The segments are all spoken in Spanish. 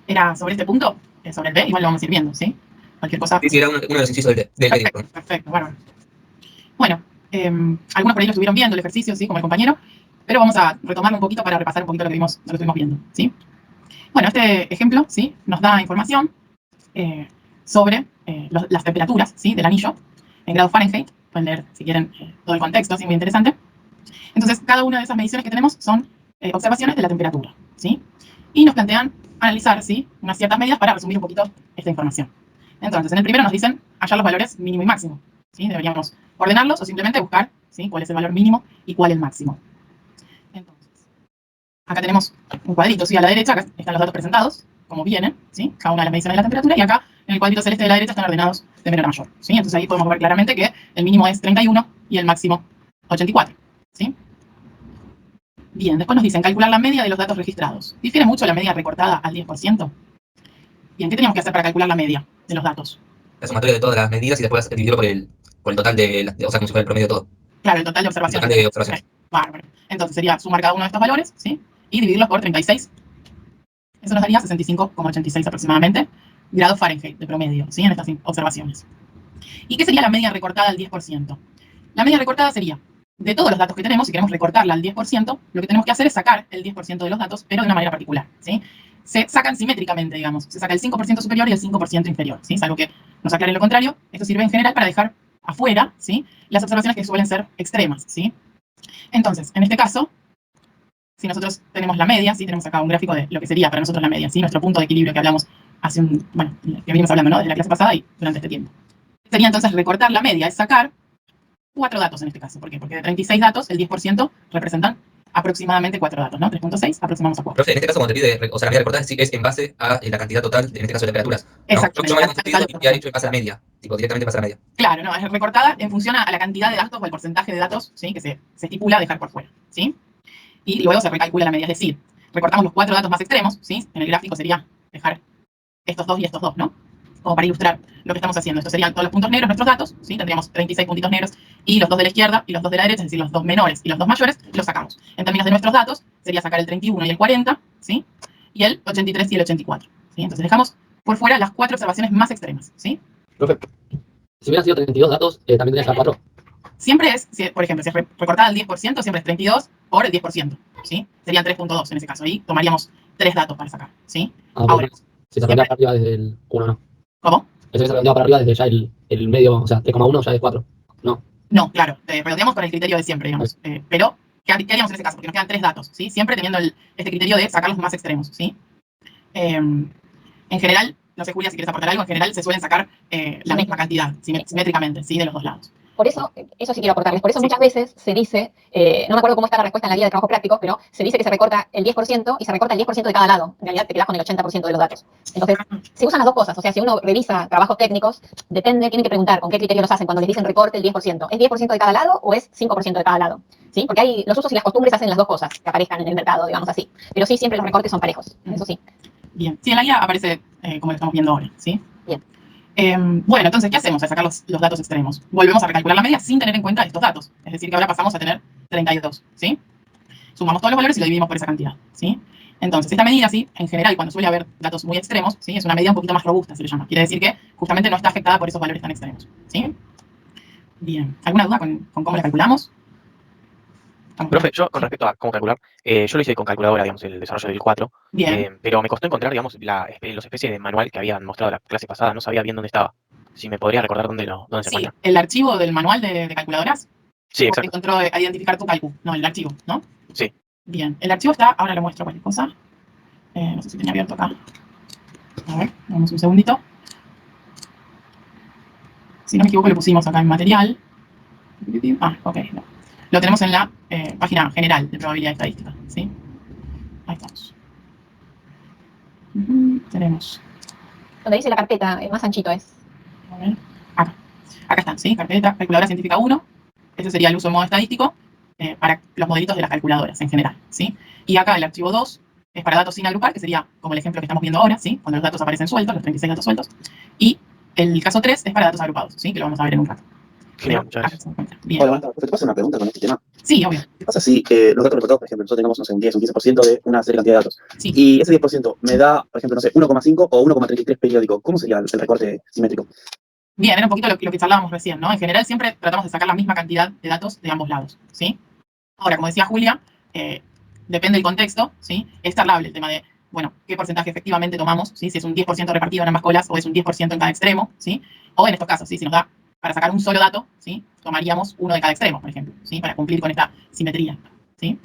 Era sobre este punto, sobre el B, igual lo vamos a ir viendo, ¿sí? Cualquier cosa. Sí, era uno de los incisos del Perfecto, médico. perfecto, bárbaro. Bueno, algunos por ahí lo estuvieron viendo el ejercicio, ¿sí? Como el compañero, pero vamos a retomarlo un poquito para repasar un poquito lo que estuvimos viendo, ¿sí? Bueno, este ejemplo, ¿sí? Nos da información sobre las temperaturas, ¿sí? Del anillo en grados Fahrenheit. Pueden leer, si quieren, todo el contexto, ¿sí? Muy interesante. Entonces, cada una de esas mediciones que tenemos son observaciones de la temperatura, ¿sí? Y nos plantean analizar, ¿sí? Unas ciertas medidas para resumir un poquito esta información. Entonces, en el primero nos dicen hallar los valores mínimo y máximo, ¿sí? Deberíamos ordenarlos o simplemente buscar, ¿sí? Cuál es el valor mínimo y cuál el máximo. Entonces, acá tenemos un cuadrito, ¿sí? A la derecha acá están los datos presentados, como vienen, ¿sí? Cada una de las mediciones de la temperatura, y acá en el cuadrito celeste de la derecha están ordenados de menor a mayor, ¿sí? Entonces ahí podemos ver claramente que el mínimo es 31 y el máximo 84, ¿sí? Bien, después nos dicen calcular la media de los datos registrados. ¿Difiere mucho la media recortada al 10%? Bien, ¿qué teníamos que hacer para calcular la media de los datos? La sumatoria de todas las medidas y después dividirlo por el total o sea, como si fuera el promedio de todo. Claro, el total de El observaciones. total de observaciones. Bárbaro. Entonces sería sumar cada uno de estos valores, ¿sí? Y dividirlos por 36. Eso nos daría 65,86 aproximadamente grados Fahrenheit de promedio, ¿sí? En estas observaciones. ¿Y qué sería la media recortada al 10%? La media recortada sería, de todos los datos que tenemos, si queremos recortarla al 10%, lo que tenemos que hacer es sacar el 10% de los datos, pero de una manera particular, ¿sí? Se sacan simétricamente, digamos. Se saca el 5% superior y el 5% inferior, ¿sí? Salvo que nos aclare lo contrario. Esto sirve en general para dejar afuera, ¿sí? Las observaciones que suelen ser extremas, ¿sí? Entonces, en este caso, si nosotros tenemos la media, ¿sí? Tenemos acá un gráfico de lo que sería para nosotros la media, ¿sí? Nuestro punto de equilibrio que hablamos que venimos hablando, ¿no? Desde la clase pasada y durante este tiempo. Sería entonces recortar la media, es sacar 4 datos en este caso. ¿Por qué? Porque de 36 datos, el 10% representan aproximadamente 4 datos, ¿no? 3.6 aproximamos a 4. Profe, en este caso, cuando te pide, o sea, la media recortada es en base a la cantidad total, en este caso, de temperaturas, ¿no? Exactamente. Yo me había confundido y había dicho en base a la media, tipo, directamente en base a la media. Claro, no, es recortada en función a la cantidad de datos o el porcentaje de datos, ¿sí? Que se estipula dejar por fuera, ¿sí? Y luego se recalcula la media, es decir, recortamos los 4 datos más extremos, ¿sí? En el gráfico sería dejar estos 2 y estos 2, ¿no? Como para ilustrar lo que estamos haciendo. Estos serían todos los puntos negros, nuestros datos, ¿sí? Tendríamos 36 puntitos negros y los 2 de la izquierda y los 2 de la derecha, es decir, los 2 menores y los 2 mayores, los sacamos. En términos de nuestros datos, sería sacar el 31 y el 40, ¿sí? Y el 83 y el 84, ¿sí? Entonces dejamos por fuera las 4 observaciones más extremas, ¿sí? Profe, si hubieran sido 32 datos, también tendrías que dar 4. Siempre es, por ejemplo, si es recortada al 10%, siempre es 32 por el 10%, ¿sí? Serían 3.2 en ese caso. Ahí tomaríamos 3 datos para sacar, ¿sí? Ahora, si se redondea para arriba desde el 1, ¿no? ¿Cómo? Si se redondea para arriba desde ya el medio, o sea, 3,1 ya es 4. No. No, claro, redondeamos con el criterio de siempre, digamos. Pero, ¿qué haríamos en ese caso? Porque nos quedan 3 datos, ¿sí? Siempre teniendo este criterio de sacar los más extremos, ¿sí? En general, no sé, Julia, si quieres aportar algo, en general se suelen sacar la misma cantidad, simétricamente, ¿sí? De los dos lados. Por eso sí quiero aportarles. Por eso muchas veces se dice, no me acuerdo cómo está la respuesta en la guía de trabajo práctico, pero se dice que se recorta el 10% y se recorta el 10% de cada lado. En realidad te quedas con el 80% de los datos. Entonces, se usan las dos cosas. O sea, si uno revisa trabajos técnicos, tienen que preguntar con qué criterio los hacen cuando les dicen recorte el 10%. ¿Es 10% de cada lado o es 5% de cada lado? ¿Sí? Porque los usos y las costumbres hacen las dos cosas que aparezcan en el mercado, digamos así. Pero sí, siempre los recortes son parejos. Eso sí. Bien. Sí, en la guía aparece como lo estamos viendo ahora, ¿sí? Bien. Bueno, entonces, ¿qué hacemos al sacar los datos extremos? Volvemos a recalcular la media sin tener en cuenta estos datos. Es decir, que ahora pasamos a tener 32, ¿sí? Sumamos todos los valores y lo dividimos por esa cantidad, ¿sí? Entonces, esta medida, sí, en general, cuando suele haber datos muy extremos, ¿sí? Es una medida un poquito más robusta, se le llama. Quiere decir que justamente no está afectada por esos valores tan extremos, ¿sí? Bien. ¿Alguna duda con cómo la calculamos? Profe, yo con respecto a cómo calcular, yo lo hice con calculadora, digamos, el desarrollo del 4, pero me costó encontrar, digamos, los especies de manual que habían mostrado la clase pasada, no sabía bien dónde estaba. Si me podría recordar dónde se encuentra. Sí, el archivo del manual de calculadoras. Sí, exacto. Encontró a identificar tu cálculo, no, el archivo, ¿no? Sí. Bien, el archivo está, ahora le muestro cualquier cosa. No sé si tenía abierto acá. A ver, damos un segundito. Si no me equivoco, lo pusimos acá en material. Ok, no. Lo tenemos en la página general de probabilidad estadística, ¿sí? Ahí estamos. Tenemos. Donde dice la carpeta, más anchito es. A ver, acá están, ¿sí? Carpeta, calculadora científica 1. Ese sería el uso en modo estadístico para los modelitos de las calculadoras en general, ¿sí? Y acá el archivo 2 es para datos sin agrupar, que sería como el ejemplo que estamos viendo ahora, ¿sí? Cuando los datos aparecen sueltos, los 36 datos sueltos. Y el caso 3 es para datos agrupados, ¿sí? Que lo vamos a ver en un rato. Genial, muchas Pero, gracias. se encuentra. Bien. Hola, Marta, ¿te puedo hacer una pregunta con este tema? Sí, obvio. ¿Qué pasa si los datos recortados, por ejemplo, nosotros tenemos, no sé, un 10, un 15% de una serie cantidad de datos? Sí. Y ese 10% me da, por ejemplo, no sé, 1,5 o 1,33 periódico. ¿Cómo sería el recorte simétrico? Bien, era un poquito lo que charlábamos recién, ¿no? En general siempre tratamos de sacar la misma cantidad de datos de ambos lados, ¿sí? Ahora, como decía Julia, depende del contexto, ¿sí? Es charlable el tema de, bueno, qué porcentaje efectivamente tomamos, ¿sí? Si es un 10% repartido en ambas colas o es un 10% en cada extremo, ¿sí? O en estos casos, ¿sí? Si nos da para sacar un solo dato, ¿sí? Tomaríamos uno de cada extremo, por ejemplo, ¿sí? Para cumplir con esta simetría, ¿sí?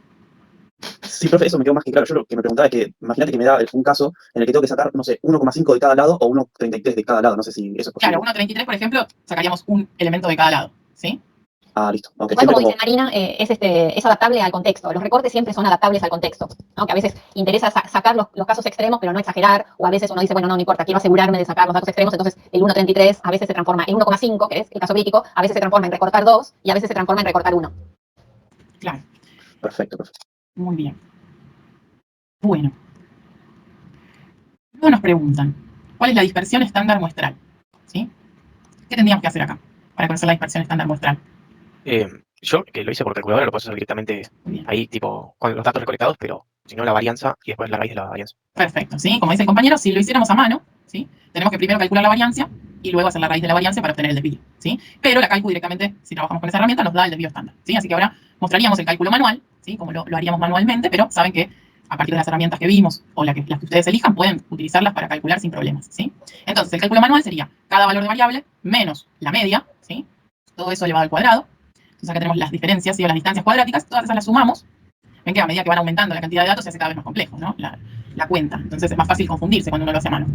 Sí, profe, eso me quedó más que claro. Yo lo que me preguntaba es que, imagínate que me da un caso en el que tengo que sacar, no sé, 1,5 de cada lado o 1,33 de cada lado. No sé si eso es posible. Claro, 1,33, por ejemplo, sacaríamos un elemento de cada lado, ¿sí? Ah, listo. Okay. Igual, como dice Marina, es adaptable al contexto. Los recortes siempre son adaptables al contexto, ¿no? Que a veces interesa sacar los casos extremos, pero no exagerar, o a veces uno dice, bueno, no importa, quiero asegurarme de sacar los datos extremos, entonces el 1,33 a veces se transforma en 1,5, que es el caso crítico, a veces se transforma en recortar 2 y a veces se transforma en recortar 1. Claro. Perfecto, perfecto. Muy bien. Bueno. Luego nos preguntan, ¿cuál es la dispersión estándar muestral? ¿Sí? ¿Qué tendríamos que hacer acá para conocer la dispersión estándar muestral? Yo, que lo hice por calculadora, lo puedo hacer directamente ahí, tipo, con los datos recolectados, pero si no, la varianza y después la raíz de la varianza. Perfecto, ¿sí? Como dice el compañero, si lo hiciéramos a mano, ¿sí? Tenemos que primero calcular la variancia y luego hacer la raíz de la variancia para obtener el desvío, ¿sí? Pero la cálculo directamente, si trabajamos con esa herramienta, nos da el desvío estándar, ¿sí? Así que ahora mostraríamos el cálculo manual, ¿sí? Como lo haríamos manualmente, pero saben que a partir de las herramientas que vimos o las que ustedes elijan, pueden utilizarlas para calcular sin problemas, ¿sí? Entonces, el cálculo manual sería cada valor de variable menos la media, ¿sí? Todo eso elevado al cuadrado. Entonces acá tenemos las diferencias, ¿sí? O las distancias cuadráticas, todas esas las sumamos. Ven que a medida que van aumentando la cantidad de datos se hace cada vez más complejo, ¿no? La cuenta. Entonces es más fácil confundirse cuando uno lo hace a mano.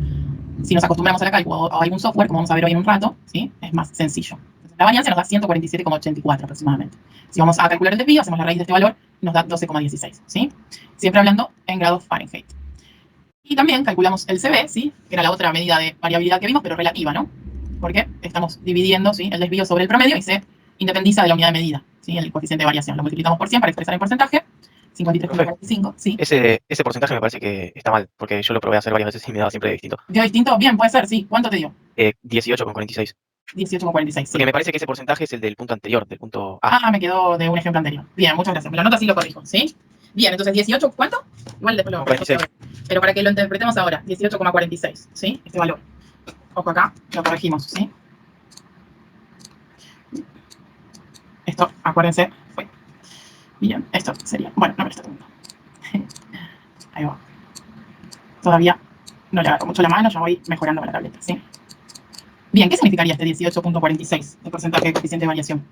Si nos acostumbramos a la cálculo o a algún software, como vamos a ver hoy en un rato, ¿sí? Es más sencillo. Entonces, la variancia nos da 147,84 aproximadamente. Si vamos a calcular el desvío, hacemos la raíz de este valor y nos da 12,16, ¿sí? Siempre hablando en grados Fahrenheit. Y también calculamos el CB, ¿sí? Que era la otra medida de variabilidad que vimos, pero relativa, ¿no? Porque estamos dividiendo, ¿sí? El desvío sobre el promedio y se independiza de la unidad de medida, ¿sí? El coeficiente de variación. Lo multiplicamos por 100 para expresar en porcentaje. 53,45, sí. Ese porcentaje me parece que está mal, porque yo lo probé a hacer varias veces y me daba siempre distinto. ¿Dio distinto? Bien, puede ser, sí. ¿Cuánto te dio? 18,46. 18,46. Porque me parece que ese porcentaje es el del punto anterior, del punto A. Ah, me quedó de un ejemplo anterior. Bien, muchas gracias. Me lo anoto así lo corrijo, ¿sí? Bien, entonces 18, ¿cuánto? Igual después lo 46. Pero para que lo interpretemos ahora, 18,46, ¿sí? Este valor. Ojo acá, lo corregimos, ¿sí? Esto, acuérdense, fue. Bien, esto sería. Bueno, no me lo estoy tomando. Ahí va. Todavía no le agarro mucho la mano, ya voy mejorando con la tableta, ¿sí? Bien, ¿qué significaría este 18,46, el porcentaje de coeficiente de variación?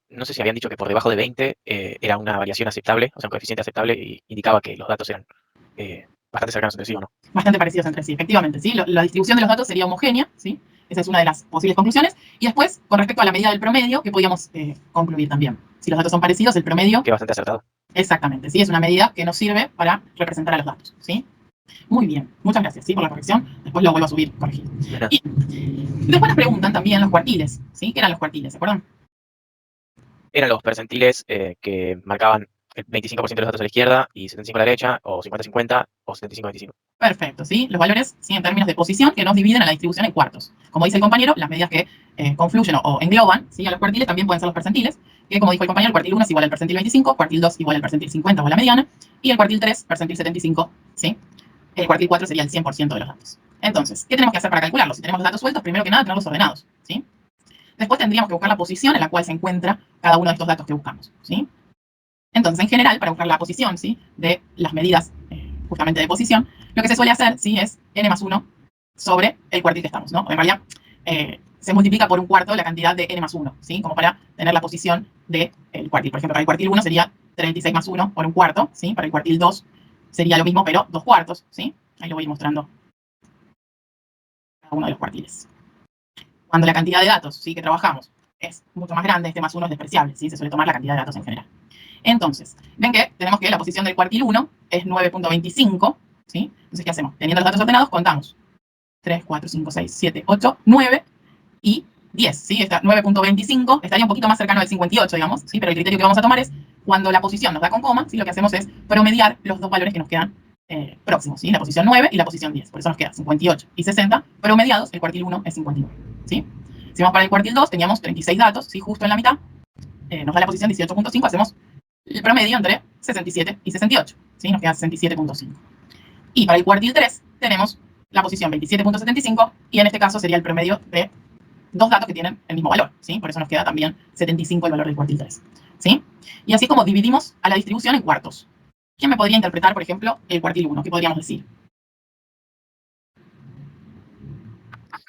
No sé si habían dicho que por debajo de 20 era una variación aceptable, o sea, un coeficiente aceptable, y indicaba que los datos eran bastante cercanos entre sí, ¿o no? Bastante parecidos entre sí, efectivamente, ¿sí? La distribución de los datos sería homogénea, ¿sí? Esa es una de las posibles conclusiones. Y después, con respecto a la medida del promedio, que podíamos concluir también. Si los datos son parecidos, el promedio... Que bastante acertado. Exactamente, ¿sí? Es una medida que nos sirve para representar a los datos, ¿sí? Muy bien, muchas gracias, ¿sí? Por la corrección. Después lo vuelvo a subir corregido. Y después nos preguntan también los cuartiles, ¿sí? ¿Qué eran los cuartiles? ¿Se acuerdan? Eran los percentiles que marcaban el 25% de los datos a la izquierda y 75% a la derecha, o 50-50, o 75-25. Perfecto, ¿sí? Los valores, ¿sí? En términos de posición, que nos dividen a la distribución en cuartos. Como dice el compañero, las medidas que confluyen o engloban, ¿sí? A los cuartiles también pueden ser los percentiles, que como dijo el compañero, el cuartil 1 es igual al percentil 25, cuartil 2 igual al percentil 50 o a la mediana, y el cuartil 3, percentil 75, ¿sí? El cuartil 4 sería el 100% de los datos. Entonces, ¿qué tenemos que hacer para calcularlos? Si tenemos los datos sueltos, primero que nada, tenerlos ordenados, ¿sí? Después tendríamos que buscar la posición en la cual se encuentra cada uno de estos datos que buscamos, ¿sí? Entonces, en general, para buscar la posición, ¿sí? De las medidas justamente de posición, lo que se suele hacer, ¿sí? Es n más 1 sobre el cuartil que estamos, ¿no? En realidad, se multiplica por un cuarto la cantidad de n más 1, ¿sí? Como para tener la posición del cuartil. Por ejemplo, para el cuartil 1 sería 36 más 1 por un cuarto, ¿sí? Para el cuartil 2 sería lo mismo, pero 2 cuartos, ¿sí? Ahí lo voy mostrando cada uno de los cuartiles. Cuando la cantidad de datos, ¿sí? Que trabajamos es mucho más grande, este más 1 es despreciable, ¿sí? Se suele tomar la cantidad de datos en general. Entonces, ven que tenemos que la posición del cuartil 1 es 9.25, ¿sí? Entonces, ¿qué hacemos? Teniendo los datos ordenados, contamos 3, 4, 5, 6, 7, 8, 9 y 10, ¿sí? Esta 9.25 estaría un poquito más cercano al 58, digamos, ¿sí? Pero el criterio que vamos a tomar es cuando la posición nos da con coma, ¿sí? Lo que hacemos es promediar los dos valores que nos quedan próximos, ¿sí? La posición 9 y la posición 10. Por eso nos queda 58 y 60 promediados, el cuartil 1 es 59, ¿sí? Si vamos para el cuartil 2, teníamos 36 datos, ¿sí? Justo en la mitad. Nos da la posición 18.5, hacemos el promedio entre 67 y 68, ¿sí? Nos queda 67.5. Y para el cuartil 3 tenemos la posición 27.75 y en este caso sería el promedio de dos datos que tienen el mismo valor, ¿sí? Por eso nos queda también 75 el valor del cuartil 3, ¿sí? Y así es como dividimos a la distribución en cuartos. ¿Quién me podría interpretar, por ejemplo, el cuartil 1? ¿Qué podríamos decir?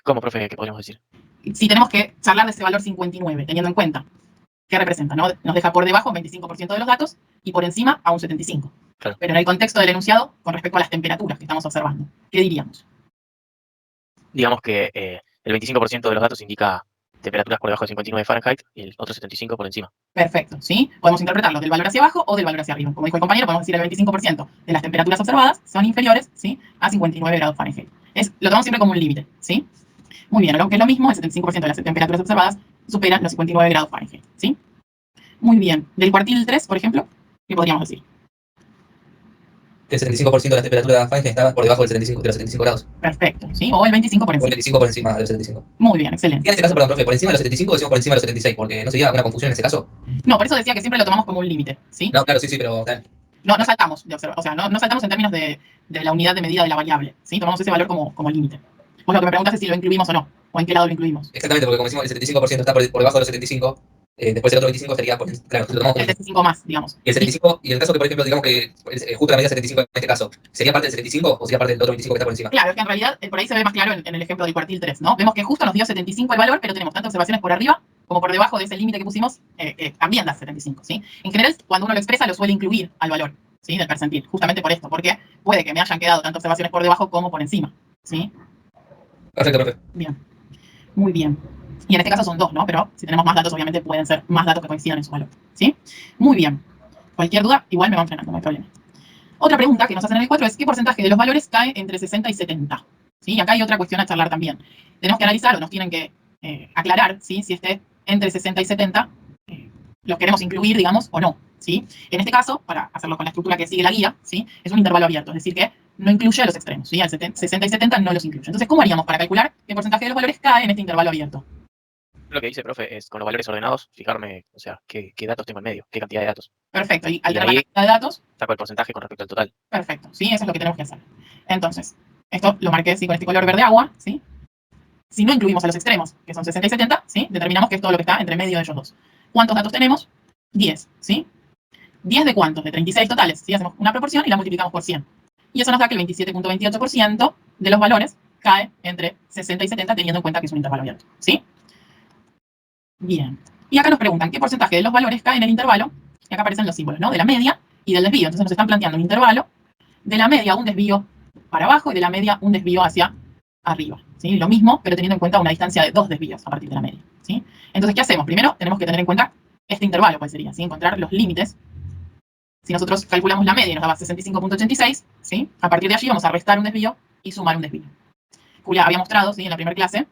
¿Cómo, profe? ¿Qué podríamos decir? Si tenemos que charlar de ese valor 59, teniendo en cuenta qué representa, ¿no? Nos deja por debajo un 25% de los datos y por encima a un 75%. Claro. Pero en el contexto del enunciado, con respecto a las temperaturas que estamos observando, ¿qué diríamos? Digamos que el 25% de los datos indica temperaturas por debajo de 59 Fahrenheit y el otro 75 por encima. Perfecto, ¿sí? Podemos interpretarlo del valor hacia abajo o del valor hacia arriba. Como dijo el compañero, podemos decir el 25% de las temperaturas observadas son inferiores, ¿sí? A 59 grados Fahrenheit. Lo tomamos siempre como un límite, ¿sí? Muy bien, lo que es lo mismo, el 75% de las temperaturas observadas superan los 59 grados Fahrenheit, ¿sí? Muy bien. Del cuartil 3, por ejemplo, ¿qué podríamos decir? El 75% de la temperatura Fahrenheit estaba por debajo de los 75 grados. Perfecto, ¿sí? O el 25 por O el encima. 25 por encima de los 75. Muy bien, Y excelente. en este caso, perdón, profe, ¿por encima de los 75 o decimos por encima de los 76? Porque no sería una confusión en ese caso. No, por eso decía que siempre lo tomamos como un límite, ¿sí? No, claro, sí, pero No saltamos de observar, o sea, no saltamos en términos de la unidad de medida de la variable, ¿sí? Tomamos ese valor como límite. Vos lo que me preguntas es si lo incluimos o no, o en qué lado lo incluimos. exactamente, porque como decimos, el 75% está por debajo de los 75, después el otro 25 estaría por, claro, lo tomamos El 75 más, digamos. y el 75, y en el caso que, por ejemplo, digamos que justo la medida 75 en este caso, ¿sería parte del 75 o sería parte del otro 25 que está por encima? Claro, es que en realidad por ahí se ve más claro en el ejemplo del cuartil 3, ¿no? Vemos que justo nos dio 75 el valor, pero tenemos tantas observaciones por arriba como por debajo de ese límite que pusimos, que también da 75, ¿sí? En general, cuando uno lo expresa, lo suele incluir al valor, ¿sí? Del percentil, justamente por esto, porque puede que me hayan quedado tantas observaciones por debajo como por encima, ¿sí? Perfecto, profe. Bien, muy bien. Y en este caso son dos, ¿no? Pero si tenemos más datos, obviamente pueden ser más datos que coincidan en su valor, ¿sí? Muy bien. Cualquier duda, igual me van frenando, no hay problema. Otra pregunta que nos hacen en el 4 es ¿qué porcentaje de los valores cae entre 60 y 70? ¿Sí? Acá hay otra cuestión a charlar también. Tenemos que analizar o nos tienen que aclarar, ¿sí? Si esté entre 60 y 70 los queremos incluir, digamos, o no, ¿sí? En este caso, para hacerlo con la estructura que sigue la guía, ¿sí? Es un intervalo abierto, es decir, que no incluye a los extremos, ¿sí? Al 60 y 70 no los incluye. Entonces, ¿cómo haríamos para calcular qué porcentaje de los valores cae en este intervalo abierto? Lo que dice, profe, es con los valores ordenados, fijarme, o sea, qué datos tengo en medio, qué cantidad de datos. Perfecto, y al Y tener la ahí- cantidad de datos, Saco el porcentaje con respecto al total. perfecto, ¿sí? Eso es lo que tenemos que hacer. Entonces, esto lo marqué ¿sí? con este color verde agua, ¿sí? Si no incluimos a los extremos, que son 60 y 70, ¿sí? Determinamos que es todo lo que está entre medio de ellos dos. ¿Cuántos datos tenemos? 10, ¿sí? ¿10 de cuántos? De 36 totales, ¿sí? Hacemos una proporción y la multiplicamos por 100. Y eso nos da que el 27.28% de los valores cae entre 60 y 70, teniendo en cuenta que es un intervalo abierto, ¿sí? Bien. Y acá nos preguntan qué porcentaje de los valores cae en el intervalo, y acá aparecen los símbolos, ¿no? De la media y del desvío. Entonces nos están planteando un intervalo de la media un desvío para abajo y de la media un desvío hacia arriba, ¿sí? Lo mismo, pero teniendo en cuenta una distancia de 2 desvíos a partir de la media, ¿sí? Entonces, ¿qué hacemos? Primero tenemos que tener en cuenta este intervalo, ¿cuál sería? ¿Sí? Encontrar los límites. Si nosotros calculamos la media y nos daba 65.86, ¿sí? A partir de allí vamos a restar un desvío y sumar un desvío. Julia había mostrado, ¿sí? En la primera clase,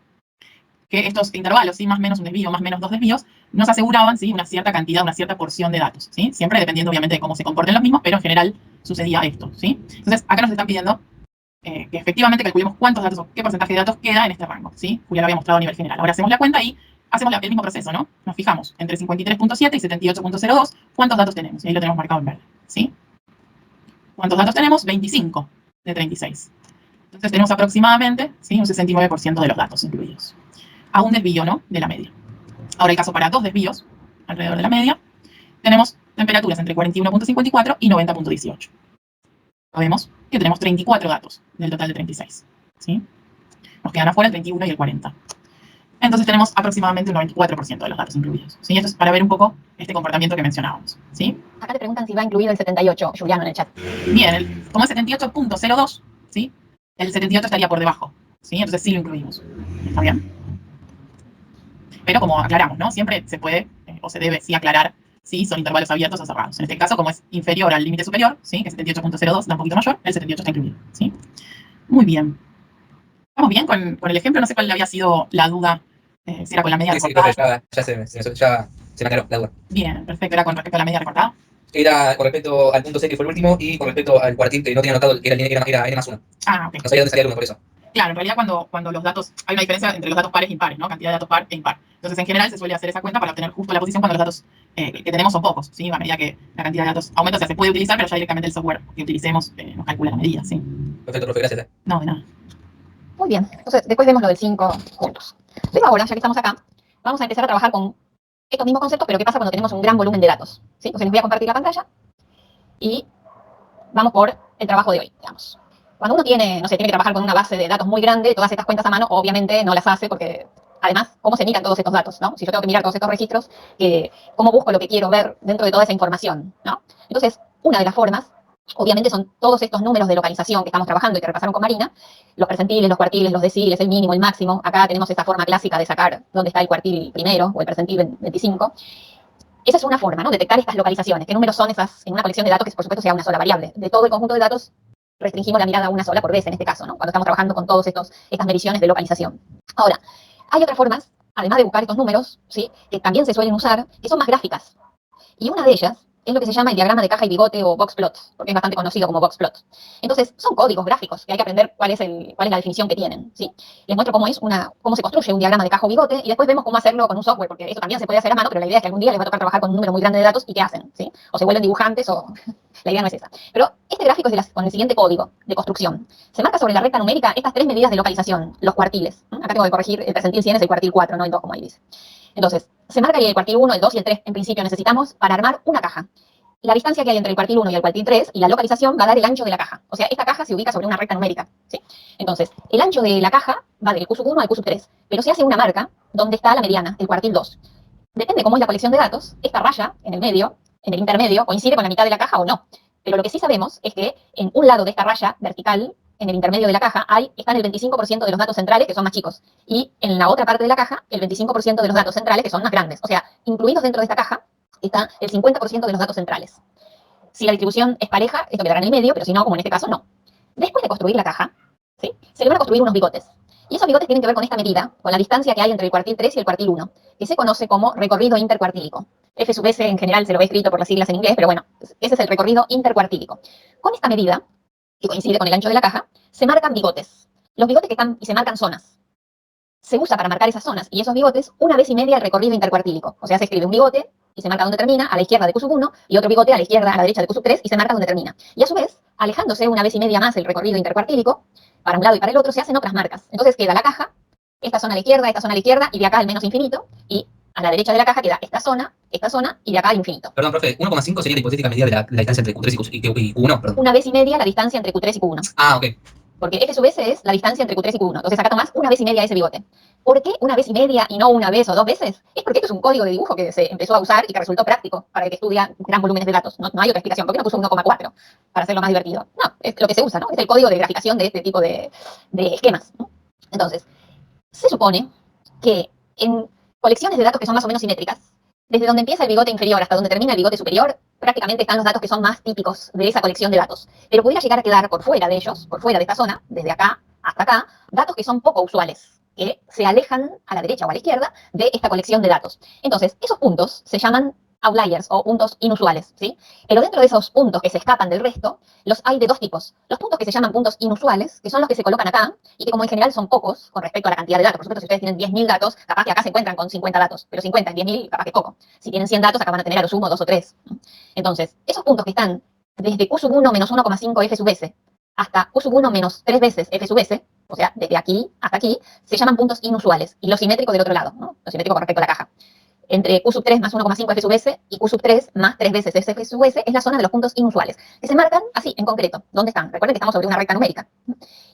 que estos intervalos, ¿sí? Más menos un desvío, más menos 2 desvíos, nos aseguraban, ¿sí? Una cierta cantidad, una cierta porción de datos, ¿sí? Siempre dependiendo, obviamente, de cómo se comporten los mismos, pero en general sucedía esto, ¿sí? Entonces, acá nos están pidiendo que efectivamente calculemos cuántos datos o qué porcentaje de datos queda en este rango, ¿sí? Julia lo había mostrado a nivel general. Ahora hacemos la cuenta y hacemos el mismo proceso, ¿no? Nos fijamos entre 53.7 y 78.02, ¿cuántos datos tenemos? Y ahí lo tenemos marcado en verde, ¿sí? ¿Cuántos datos tenemos? 25 de 36. Entonces tenemos aproximadamente, ¿sí? Un 69% de los datos incluidos. A un desvío, ¿no? De la media. Ahora el caso para dos desvíos alrededor de la media, tenemos temperaturas entre 41.54 y 90.18. Sabemos que tenemos 34 datos del total de 36, ¿sí? Nos quedan afuera el 31 y el 40. Entonces tenemos aproximadamente un 94% de los datos incluidos, ¿sí? Esto es para ver un poco este comportamiento que mencionábamos, ¿sí? Acá te preguntan si va incluido el 78, Juliano, en el chat. Bien, como es 78.02, ¿sí? El 78 estaría por debajo, ¿sí? Entonces sí lo incluimos. ¿Está bien? Pero como aclaramos, ¿no? Siempre se puede o se debe sí aclarar si son intervalos abiertos o cerrados. En este caso, como es inferior al límite superior, ¿sí? Que es 78.02, da un poquito mayor, el 78 está incluido, ¿sí? Muy bien. ¿Estamos bien con el ejemplo? No sé cuál había sido la duda, si era con la media Sí, recortada. ya se me aclaró la duda. Bien, perfecto. ¿Era con respecto a la media recortada? Era con respecto al punto C, que fue el último, y con respecto al cuartil, que no tenía anotado, que era N más 1. Ah, ok. No sabía dónde salía el 1, por eso. Claro, en realidad cuando los datos, hay una diferencia entre los datos pares e impares, ¿no? Cantidad de datos par e impar. Entonces, en general, se suele hacer esa cuenta para obtener justo la posición cuando los datos que tenemos son pocos, ¿sí? A medida que la cantidad de datos aumenta, o sea, se puede utilizar, pero ya directamente el software que utilicemos nos calcula la medida, ¿sí? Perfecto, profe, gracias. No, de nada. Muy bien, entonces después vemos lo del 5 juntos. Pero ahora, ya que estamos acá, vamos a empezar a trabajar con estos mismos conceptos, pero ¿qué pasa cuando tenemos un gran volumen de datos? ¿Sí? Entonces les voy a compartir la pantalla y vamos por el trabajo de hoy, digamos. Cuando uno tiene, no sé, tiene que trabajar con una base de datos muy grande, todas estas cuentas a mano, obviamente no las hace porque, además, ¿cómo se miran todos estos datos, no? Si yo tengo que mirar todos estos registros, ¿cómo busco lo que quiero ver dentro de toda esa información, no? Entonces, una de las formas, obviamente, son todos estos números de localización que estamos trabajando y que repasaron con Marina, los percentiles, los cuartiles, los deciles, el mínimo, el máximo. Acá tenemos esta forma clásica de sacar dónde está el cuartil primero o el percentil 25. Esa es una forma, ¿no? Detectar estas localizaciones. ¿Qué números son esas en una colección de datos que, por supuesto, sea una sola variable? De todo el conjunto de datos, restringimos la mirada a una sola por vez en este caso, ¿no? Cuando estamos trabajando con todas estas mediciones de localización. Ahora, hay otras formas, además de buscar estos números, ¿sí? Que también se suelen usar, que son más gráficas. Y una de ellas es lo que se llama el diagrama de caja y bigote o box plot, porque es bastante conocido como box plot. Entonces, son códigos gráficos que hay que aprender cuál es la definición que tienen, ¿sí? Les muestro cómo se construye un diagrama de caja o bigote y después vemos cómo hacerlo con un software, porque eso también se puede hacer a mano, pero la idea es que algún día les va a tocar trabajar con un número muy grande de datos y ¿qué hacen? ¿Sí? O se vuelven dibujantes o la idea no es esa. Pero este gráfico es con el siguiente código de construcción. Se marca sobre la recta numérica estas tres medidas de localización, los cuartiles. Acá tengo que corregir, el percentil 100 es el cuartil 4, no el 2 como ahí dice. Entonces, se marca el cuartil 1, el 2 y el 3 en principio necesitamos para armar una caja. La distancia que hay entre el cuartil 1 y el cuartil 3 y la localización va a dar el ancho de la caja. O sea, esta caja se ubica sobre una recta numérica, ¿sí? Entonces, el ancho de la caja va del Q sub 1 al Q sub 3, pero se hace una marca donde está la mediana, el cuartil 2. Depende cómo es la colección de datos, esta raya en el medio, en el intermedio, coincide con la mitad de la caja o no. Pero lo que sí sabemos es que en un lado de esta raya vertical, en el intermedio de la caja, están el 25% de los datos centrales, que son más chicos. Y en la otra parte de la caja, el 25% de los datos centrales, que son más grandes. O sea, incluidos dentro de esta caja, está el 50% de los datos centrales. Si la distribución es pareja, esto quedará en el medio, pero si no, como en este caso, no. Después de construir la caja, ¿sí? Se le van a construir unos bigotes. Y esos bigotes tienen que ver con esta medida, con la distancia que hay entre el cuartil 3 y el cuartil 1, que se conoce como recorrido intercuartílico. F sub S en general se lo ve escrito por las siglas en inglés, pero bueno, ese es el recorrido intercuartílico. Con esta medida, que coincide con el ancho de la caja, se marcan bigotes. Los bigotes que están y se marcan zonas. Se usa para marcar esas zonas y esos bigotes 1 vez y media el recorrido intercuartílico. O sea, se escribe un bigote y se marca donde termina, a la izquierda de Q sub 1, y otro bigote a la izquierda, a la derecha de Q sub 3, y se marca donde termina. Y a su vez, alejándose 1 vez y media más el recorrido intercuartílico, para un lado y para el otro, se hacen otras marcas. Entonces queda la caja, esta zona a la izquierda, y de acá al menos infinito, y a la derecha de la caja queda esta zona, y de acá al infinito. Perdón, profe, 1,5 sería la hipotética medida de la distancia entre Q3 y Q1, perdón. 1 vez y media la distancia entre Q3 y Q1. Ah, ok. Porque F sub S es la distancia entre Q3 y Q1. Entonces acá tomás 1 vez y media ese bigote. ¿Por qué 1 vez y media y no 1 vez o 2 veces? Es porque esto es un código de dibujo que se empezó a usar y que resultó práctico para el que estudia gran volúmenes de datos. No hay otra explicación. ¿Por qué no puso 1,4 para hacerlo más divertido? No, es lo que se usa, ¿no? Es el código de graficación de este tipo de esquemas, ¿no? Entonces, se supone que en colecciones de datos que son más o menos simétricas, desde donde empieza el bigote inferior hasta donde termina el bigote superior, prácticamente están los datos que son más típicos de esa colección de datos. Pero pudiera llegar a quedar por fuera de ellos, por fuera de esta zona, desde acá hasta acá, datos que son poco usuales, que se alejan a la derecha o a la izquierda de esta colección de datos. Entonces, esos puntos se llaman outliers o puntos inusuales, ¿sí? Pero dentro de esos puntos que se escapan del resto, los hay de dos tipos. Los puntos que se llaman puntos inusuales, que son los que se colocan acá, y que como en general son pocos con respecto a la cantidad de datos. Por supuesto, si ustedes tienen 10.000 datos, capaz que acá se encuentran con 50 datos, pero 50 en 10.000, capaz que poco. Si tienen 100 datos, acá van a tener a lo sumo 2 o 3. Entonces, esos puntos que están desde Q sub 1 menos 1,5 F sub S hasta Q sub 1 menos 3 veces F sub S, o sea, desde aquí hasta aquí, se llaman puntos inusuales. Y lo simétrico del otro lado, ¿no? Lo simétrico con respecto a la caja. Entre Q sub 3 más 1,5 F sub S y Q sub 3 más 3 veces F sub S es la zona de los puntos inusuales, que se marcan así, en concreto. ¿Dónde están? Recuerden que estamos sobre una recta numérica.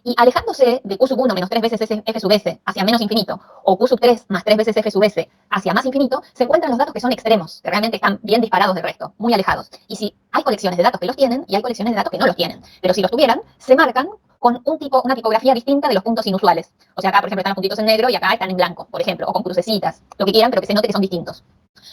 Y alejándose de Q sub 1 menos 3 veces F sub S hacia menos infinito, o Q sub 3 más 3 veces F sub S hacia más infinito, se encuentran los datos que son extremos, que realmente están bien disparados del resto, muy alejados. Y si hay colecciones de datos que los tienen, y hay colecciones de datos que no los tienen. Pero si los tuvieran, se marcan con una tipografía distinta de los puntos inusuales. O sea, acá, por ejemplo, están los puntitos en negro y acá están en blanco, por ejemplo, o con crucecitas, lo que quieran, pero que se note que son distintos.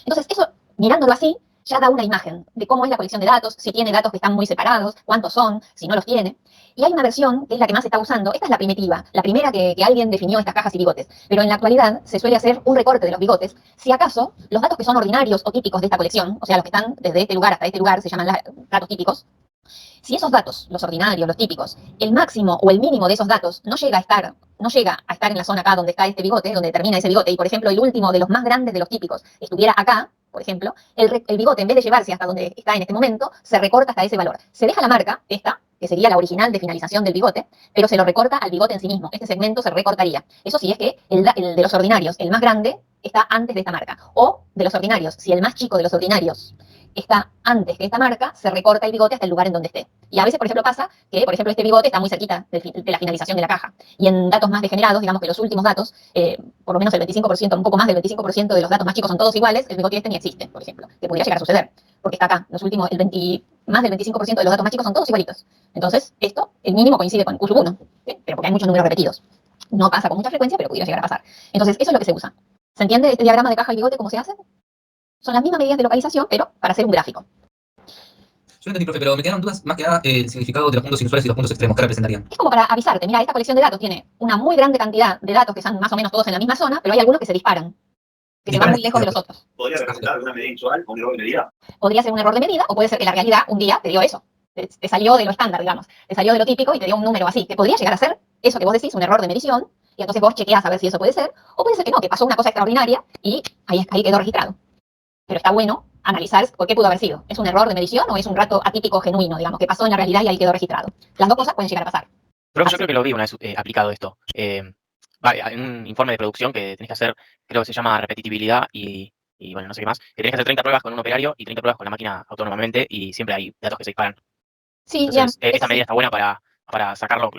Entonces, eso, mirándolo así, ya da una imagen de cómo es la colección de datos, si tiene datos que están muy separados, cuántos son, si no los tiene. Y hay una versión, que es la que más se está usando, esta es la primitiva, la primera que alguien definió estas cajas y bigotes, pero en la actualidad se suele hacer un recorte de los bigotes, si acaso los datos que son ordinarios o típicos de esta colección, o sea, los que están desde este lugar hasta este lugar, se llaman datos típicos, Si esos datos, los ordinarios, los típicos, el máximo o el mínimo de esos datos no llega a estar en la zona acá donde está este bigote, donde termina ese bigote, y por ejemplo el último de los más grandes de los típicos estuviera acá, por ejemplo, el bigote en vez de llevarse hasta donde está en este momento, se recorta hasta ese valor. Se deja la marca, esta, que sería la original de finalización del bigote, pero se lo recorta al bigote en sí mismo. Este segmento se recortaría. Eso sí es que el de los ordinarios, el más grande, está antes de esta marca. O de los ordinarios, si el más chico de los ordinarios está antes que esta marca, se recorta el bigote hasta el lugar en donde esté. Y a veces, por ejemplo, pasa que, por ejemplo, este bigote está muy cerquita de la finalización de la caja. Y en datos más degenerados, digamos que los últimos datos, por lo menos el 25%, un poco más del 25% de los datos más chicos son todos iguales, el bigote este ni existe, por ejemplo, que podría llegar a suceder, porque está acá. Los últimos, más del 25% de los datos más chicos son todos igualitos. Entonces, esto, el mínimo coincide con Q1, ¿sí? Pero porque hay muchos números repetidos. No pasa con mucha frecuencia, pero pudiera llegar a pasar. Entonces, eso es lo que se usa. ¿Se entiende este diagrama de caja y bigote cómo se hace? Son las mismas medidas de localización, pero para hacer un gráfico. Yo entendí, profe, pero me quedaron dudas más que nada el significado de los puntos inusuales y los puntos extremos. ¿Qué representarían? Es como para avisarte, mira, esta colección de datos tiene una muy grande cantidad de datos que están más o menos todos en la misma zona, pero hay algunos que se disparan, que se van muy lejos de los otros. ¿Podría representar una medida inusual o un error de medida? Podría ser un error de medida, o puede ser que la realidad un día te dio eso. Te salió de lo estándar, digamos. Te salió de lo típico y te dio un número así. Que podría llegar a ser eso que vos decís, un error de medición, y entonces vos chequeás a ver si eso puede ser, o puede ser que no, que pasó una cosa extraordinaria y ahí quedó registrado. Pero está bueno analizar por qué pudo haber sido. ¿Es un error de medición o es un rato atípico genuino, digamos, que pasó en la realidad y ahí quedó registrado? Las dos cosas pueden llegar a pasar. Pero yo creo que lo vi una vez aplicado esto. Hay un informe de producción que tenés que hacer, creo que se llama repetitividad y bueno, no sé qué más, que tenés que hacer 30 pruebas con un operario y 30 pruebas con la máquina autónomamente y siempre hay datos que se disparan. Sí, Entonces, ya. esta medida está buena para sacarlo,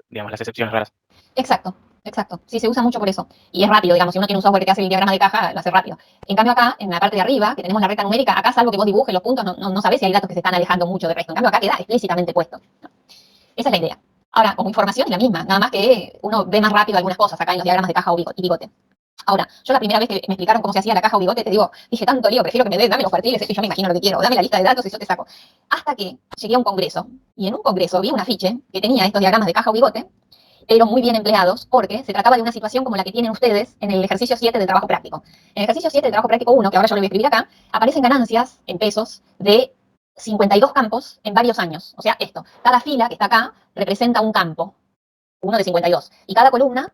digamos, las excepciones raras. Exacto. Exacto, sí, se usa mucho por eso. Y es rápido, digamos, si uno tiene un software que te hace el diagrama de caja, lo hace rápido. En cambio acá, en la parte de arriba, que tenemos la recta numérica, acá salvo que vos dibujes los puntos, no sabés si hay datos que se están alejando mucho del resto. En cambio acá queda explícitamente puesto, ¿no? Esa es la idea. Ahora, como información es la misma, nada más que uno ve más rápido algunas cosas acá en los diagramas de caja y bigote. Ahora, yo la primera vez que me explicaron cómo se hacía la caja o bigote, te digo, dije, tanto lío, prefiero que me des, dame los cuartiles, y yo me imagino lo que quiero, dame la lista de datos y yo te saco. Hasta que llegué a un congreso, y en un congreso vi un afiche que tenía estos diagramas de caja o bigote, pero muy bien empleados, porque se trataba de una situación como la que tienen ustedes en el ejercicio 7 del trabajo práctico. En el ejercicio 7 del trabajo práctico 1, que ahora yo lo voy a escribir acá, aparecen ganancias en pesos de 52 campos en varios años. O sea, esto, cada fila que está acá representa un campo, uno de 52, y cada columna,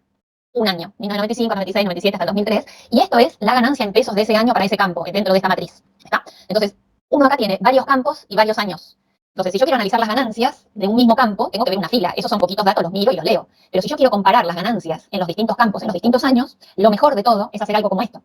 un año, 1995, 96, 97, hasta el 2003, y esto es la ganancia en pesos de ese año para ese campo, dentro de esta matriz. ¿Está? Entonces, uno acá tiene varios campos y varios años. Entonces, si yo quiero analizar las ganancias de un mismo campo, tengo que ver una fila. Esos son poquitos datos, los miro y los leo. Pero si yo quiero comparar las ganancias en los distintos campos, en los distintos años, lo mejor de todo es hacer algo como esto.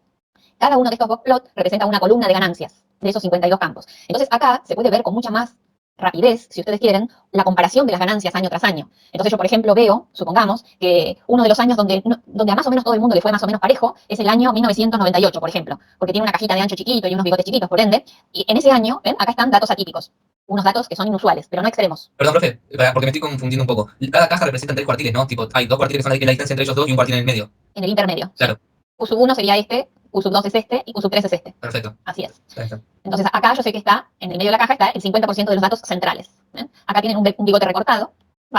Cada uno de estos box plots representa una columna de ganancias de esos 52 campos. Entonces, acá se puede ver con mucha más rapidez, si ustedes quieren, la comparación de las ganancias año tras año. Entonces yo, por ejemplo, veo, supongamos, que uno de los años donde a más o menos todo el mundo le fue más o menos parejo es el año 1998, por ejemplo, porque tiene una cajita de ancho chiquito y unos bigotes chiquitos, por ende, y en ese año, ¿ven? Acá están datos atípicos, unos datos que son inusuales, pero no extremos. Perdón, profe, porque me estoy confundiendo un poco. Cada caja representa 3 cuartiles, ¿no? Tipo, hay 2 cuartiles que son la distancia entre ellos dos y un cuartil en el medio. En el intermedio. Claro. Q1 sería este, Q2 es este y Q3 es este. Perfecto. Así es. Perfecto. Entonces acá yo sé que está, en el medio de la caja está el 50% de los datos centrales. ¿Ven? Acá tienen un bigote recortado.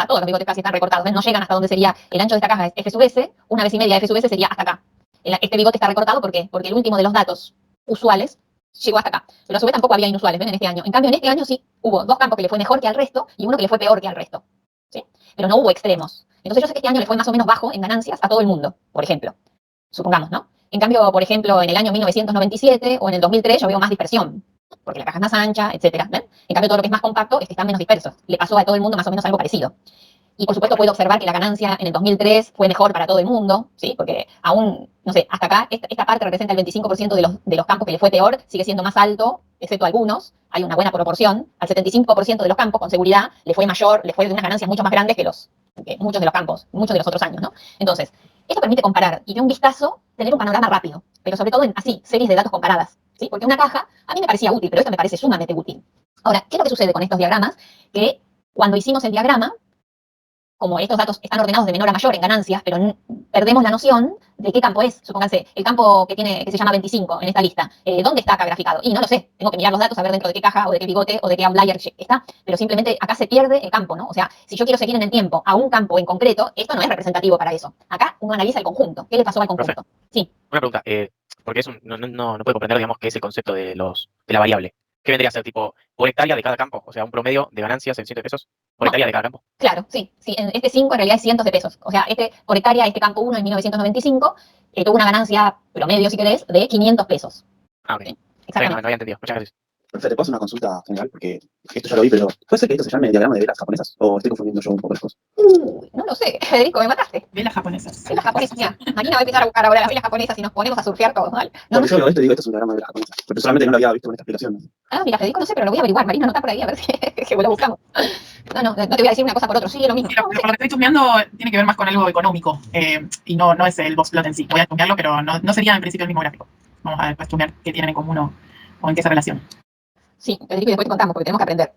Todos los bigotes casi están recortados. ¿Ven? No llegan hasta donde sería el ancho de esta caja es F sub S, una vez y media F sub S sería hasta acá. Este bigote está recortado ¿por qué? Porque el último de los datos usuales llegó hasta acá. Pero a su vez tampoco había inusuales, ¿ven? En este año. En cambio, en este año sí hubo 2 campos que le fue mejor que al resto y uno que le fue peor que al resto. ¿Sí? Pero no hubo extremos. Entonces yo sé que este año le fue más o menos bajo en ganancias a todo el mundo, por ejemplo. Supongamos, ¿no? En cambio, por ejemplo, en el año 1997 o en el 2003 yo veo más dispersión, porque la caja es más ancha, etcétera. ¿Ven? En cambio, todo lo que es más compacto es que están menos dispersos. Le pasó a todo el mundo más o menos algo parecido. Y por supuesto puedo observar que la ganancia en el 2003 fue mejor para todo el mundo, ¿sí? Porque aún, no sé, hasta acá, esta parte representa el 25% de los campos que le fue peor, sigue siendo más alto, excepto algunos, hay una buena proporción. Al 75% de los campos, con seguridad, le fue mayor, le fue de unas ganancias mucho más grandes que muchos de los campos, muchos de los otros años, ¿no? Entonces, esto permite comparar y de un vistazo tener un panorama rápido, pero sobre todo en así, series de datos comparadas, ¿sí? Porque una caja a mí me parecía útil, pero esto me parece sumamente útil. Ahora, ¿qué es lo que sucede con estos diagramas? Que cuando hicimos el diagrama, como estos datos están ordenados de menor a mayor en ganancias, pero perdemos la noción de qué campo es. Supónganse, el campo que se llama 25 en esta lista, ¿dónde está acá graficado? Y no lo sé, tengo que mirar los datos, a ver dentro de qué caja o de qué bigote o de qué outlier está, pero simplemente acá se pierde el campo, ¿no? O sea, si yo quiero seguir en el tiempo a un campo en concreto, esto no es representativo para eso. Acá uno analiza el conjunto. ¿Qué le pasó al conjunto? Profe, sí. Una pregunta, porque no puede comprender, digamos, qué es el concepto de la variable. ¿Qué vendría a ser tipo por hectárea de cada campo? O sea, un promedio de ganancias en 100 pesos por No. hectárea de cada campo. Claro, sí. Este 5 en realidad es cientos de pesos. O sea, por hectárea, este campo 1 en 1995 tuvo una ganancia promedio, si querés, de 500 pesos. Ah, ok. ¿Sí? Está bien, no, Exactamente. no había entendido. Muchas gracias. Profe, ¿te puedo hacer una consulta general? Porque esto ya lo vi, pero ¿puede ser que esto se llame diagrama de velas japonesas? ¿O estoy confundiendo yo un poco las cosas? No lo sé, Federico, me mataste. Velas japonesas. Velas japonesas, mira. Marina va a empezar a buscar ahora las velas japonesas y nos ponemos a surfear todos, ¿vale? No, Porque yo veo esto y digo, esto es un diagrama de velas japonesas. Pero solamente no lo había visto en esta explicación. mira, Federico, no sé, pero lo voy a averiguar. Marina, no está por ahí, a ver si que lo buscamos. No te voy a decir una cosa por otro. Sí, es lo mismo. Sí, por lo que estoy chusmeando, tiene que ver más con algo económico. Y no es el boxplot en sí. Voy a chusmearlo, pero no sería en principio el mismo gráfico. Vamos a chusmear qué tienen en común o en qué se relaciona. Sí, Federico, y después te contamos porque tenemos que aprender.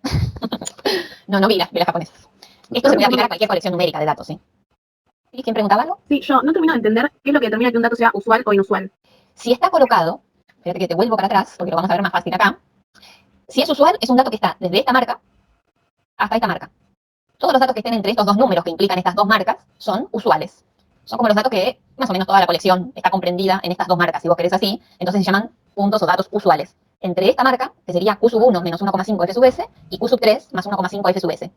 No vi las velas japonesas. Esto se puede aplicar a cualquier colección numérica de datos, ¿sí? ¿Y quién preguntaba algo? Sí, yo no termino de entender qué es lo que determina que un dato sea usual o inusual. Si está colocado, espérate que te vuelvo para atrás, porque lo vamos a ver más fácil acá. Si es usual, es un dato que está desde esta marca hasta esta marca. Todos los datos que estén entre estos dos números que implican estas dos marcas son usuales. Son como los datos que más o menos toda la colección está comprendida en estas dos marcas. Si vos querés así, entonces se llaman puntos o datos usuales. Entre esta marca, que sería Q sub 1 menos 1,5 F sub S, y Q sub 3 más 1,5 F sub S.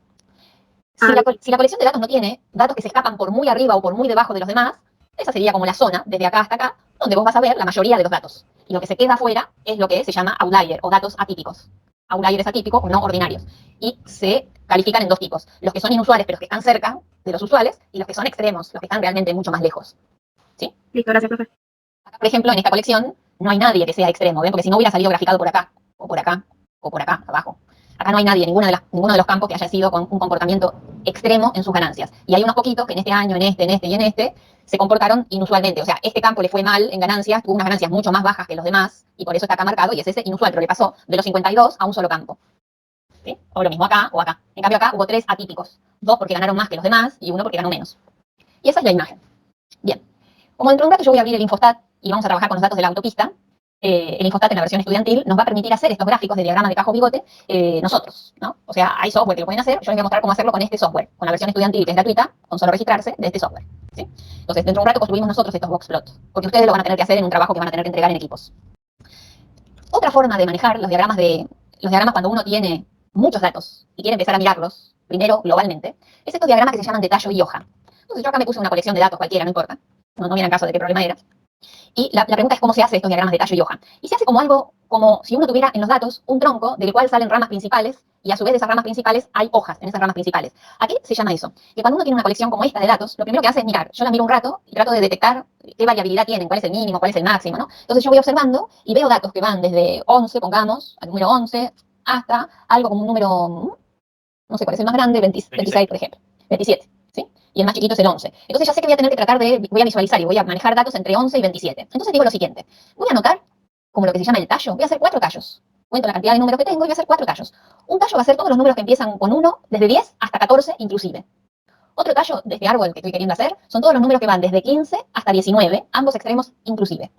Si la colección de datos no tiene datos que se escapan por muy arriba o por muy debajo de los demás, esa sería como la zona, desde acá hasta acá, donde vos vas a ver la mayoría de los datos. Y lo que se queda afuera es lo que se llama outlier o datos atípicos. Outlier es atípico o no ordinarios. Y se califican en dos tipos. Los que son inusuales, pero que están cerca de los usuales, y los que son extremos, los que están realmente mucho más lejos. ¿Sí? Listo, gracias, profe. Acá, por ejemplo, en esta colección no hay nadie que sea extremo, ¿ven? Porque si no hubiera salido graficado por acá, o por acá, o por acá, abajo. Acá no hay nadie, ninguno de los campos que haya sido con un comportamiento extremo en sus ganancias. Y hay unos poquitos que en este año, en este y en este, se comportaron inusualmente. O sea, este campo le fue mal en ganancias, tuvo unas ganancias mucho más bajas que los demás, y por eso está acá marcado, y es ese inusual, pero le pasó de los 52 a un solo campo. ¿Sí? O lo mismo acá o acá. En cambio acá hubo 3 atípicos. 2 porque ganaron más que los demás, y 1 porque ganó menos. Y esa es la imagen. Bien. Como dentro de un rato yo voy a abrir el Infostat, y vamos a trabajar con los datos de la autopista, el Infostat en la versión estudiantil nos va a permitir hacer estos gráficos de diagrama de cajo-bigote nosotros, ¿no? O sea, hay software que lo pueden hacer, yo les voy a mostrar cómo hacerlo con este software, con la versión estudiantil que es gratuita, con solo registrarse de este software, ¿sí? Entonces, dentro de un rato construimos nosotros estos boxplots, porque ustedes lo van a tener que hacer en un trabajo que van a tener que entregar en equipos. Otra forma de manejar los diagramas cuando uno tiene muchos datos y quiere empezar a mirarlos, primero globalmente, es estos diagramas que se llaman de tallo y hoja. Entonces yo acá me puse una colección de datos cualquiera, no importa, no viene al caso de qué problema era. Y la pregunta es cómo se hace estos diagramas de tallo y hoja. Y se hace como algo, como si uno tuviera en los datos un tronco del cual salen ramas principales y a su vez de esas ramas principales hay hojas en esas ramas principales. ¿A qué se llama eso? Que cuando uno tiene una colección como esta de datos, lo primero que hace es mirar. Yo la miro un rato y trato de detectar qué variabilidad tienen, cuál es el mínimo, cuál es el máximo, ¿no? Entonces yo voy observando y veo datos que van desde 11, pongamos, al número 11, hasta algo como un número, no sé cuál es el más grande, 26, por ejemplo, 27. ¿Sí? Y el más chiquito es el 11. Entonces ya sé que voy a tener que voy a visualizar y voy a manejar datos entre 11 y 27. Entonces digo lo siguiente, voy a anotar como lo que se llama el tallo, voy a hacer 4 tallos. Cuento la cantidad de números que tengo y voy a hacer 4 tallos. Un tallo va a ser todos los números que empiezan con 1, desde 10 hasta 14 inclusive. Otro tallo de este árbol que estoy queriendo hacer son todos los números que van desde 15 hasta 19, ambos extremos inclusive.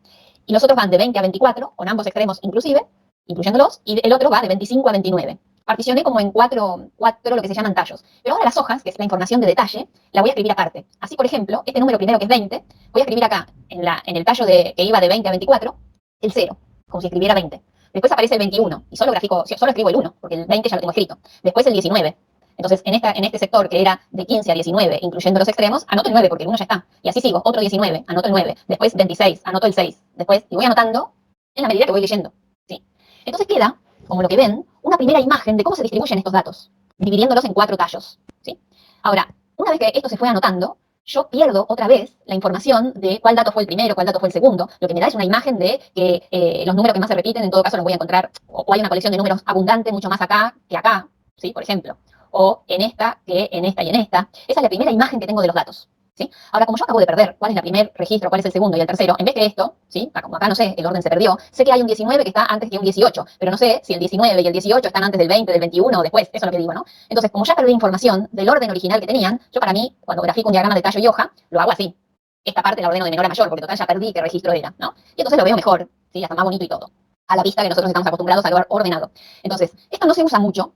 Y los otros van de 20 a 24, con ambos extremos inclusive, incluyéndolos, y el otro va de 25 a 29. Particioné como en cuatro lo que se llaman tallos. Pero ahora las hojas, que es la información de detalle, la voy a escribir aparte. Así, por ejemplo, este número primero que es 20, voy a escribir acá, en el tallo que iba de 20 a 24, el 0, como si escribiera 20. Después aparece el 21, y solo escribo el 1, porque el 20 ya lo tengo escrito. Después el 19. Entonces, en este sector que era de 15 a 19, incluyendo los extremos, anoto el 9, porque el 1 ya está. Y así sigo, otro 19, anoto el 9. Después 26, anoto el 6. Después, y voy anotando en la medida que voy leyendo. ¿Sí? Entonces queda, como lo que ven, una primera imagen de cómo se distribuyen estos datos, dividiéndolos en 4 tallos, ¿sí? Ahora, una vez que esto se fue anotando, yo pierdo otra vez la información de cuál dato fue el primero, cuál dato fue el segundo. Lo que me da es una imagen de que los números que más se repiten, en todo caso los voy a encontrar, o hay una colección de números abundante mucho más acá que acá, ¿sí? Por ejemplo, o en esta que en esta y en esta. Esa es la primera imagen que tengo de los datos. ¿Sí? Ahora, como yo acabo de perder cuál es el primer registro, cuál es el segundo y el tercero, en vez que esto, ¿sí? Como acá no sé, el orden se perdió, sé que hay un 19 que está antes que un 18, pero no sé si el 19 y el 18 están antes del 20, del 21 o después, eso es lo que digo, ¿no? Entonces, como ya perdí información del orden original que tenían, yo para mí, cuando grafico un diagrama de tallo y hoja, lo hago así. Esta parte la ordeno de menor a mayor, porque total ya perdí qué registro era, ¿no? Y entonces lo veo mejor, ¿sí? Hasta más bonito y todo, a la vista que nosotros estamos acostumbrados a ver ordenado. Entonces, esto no se usa mucho,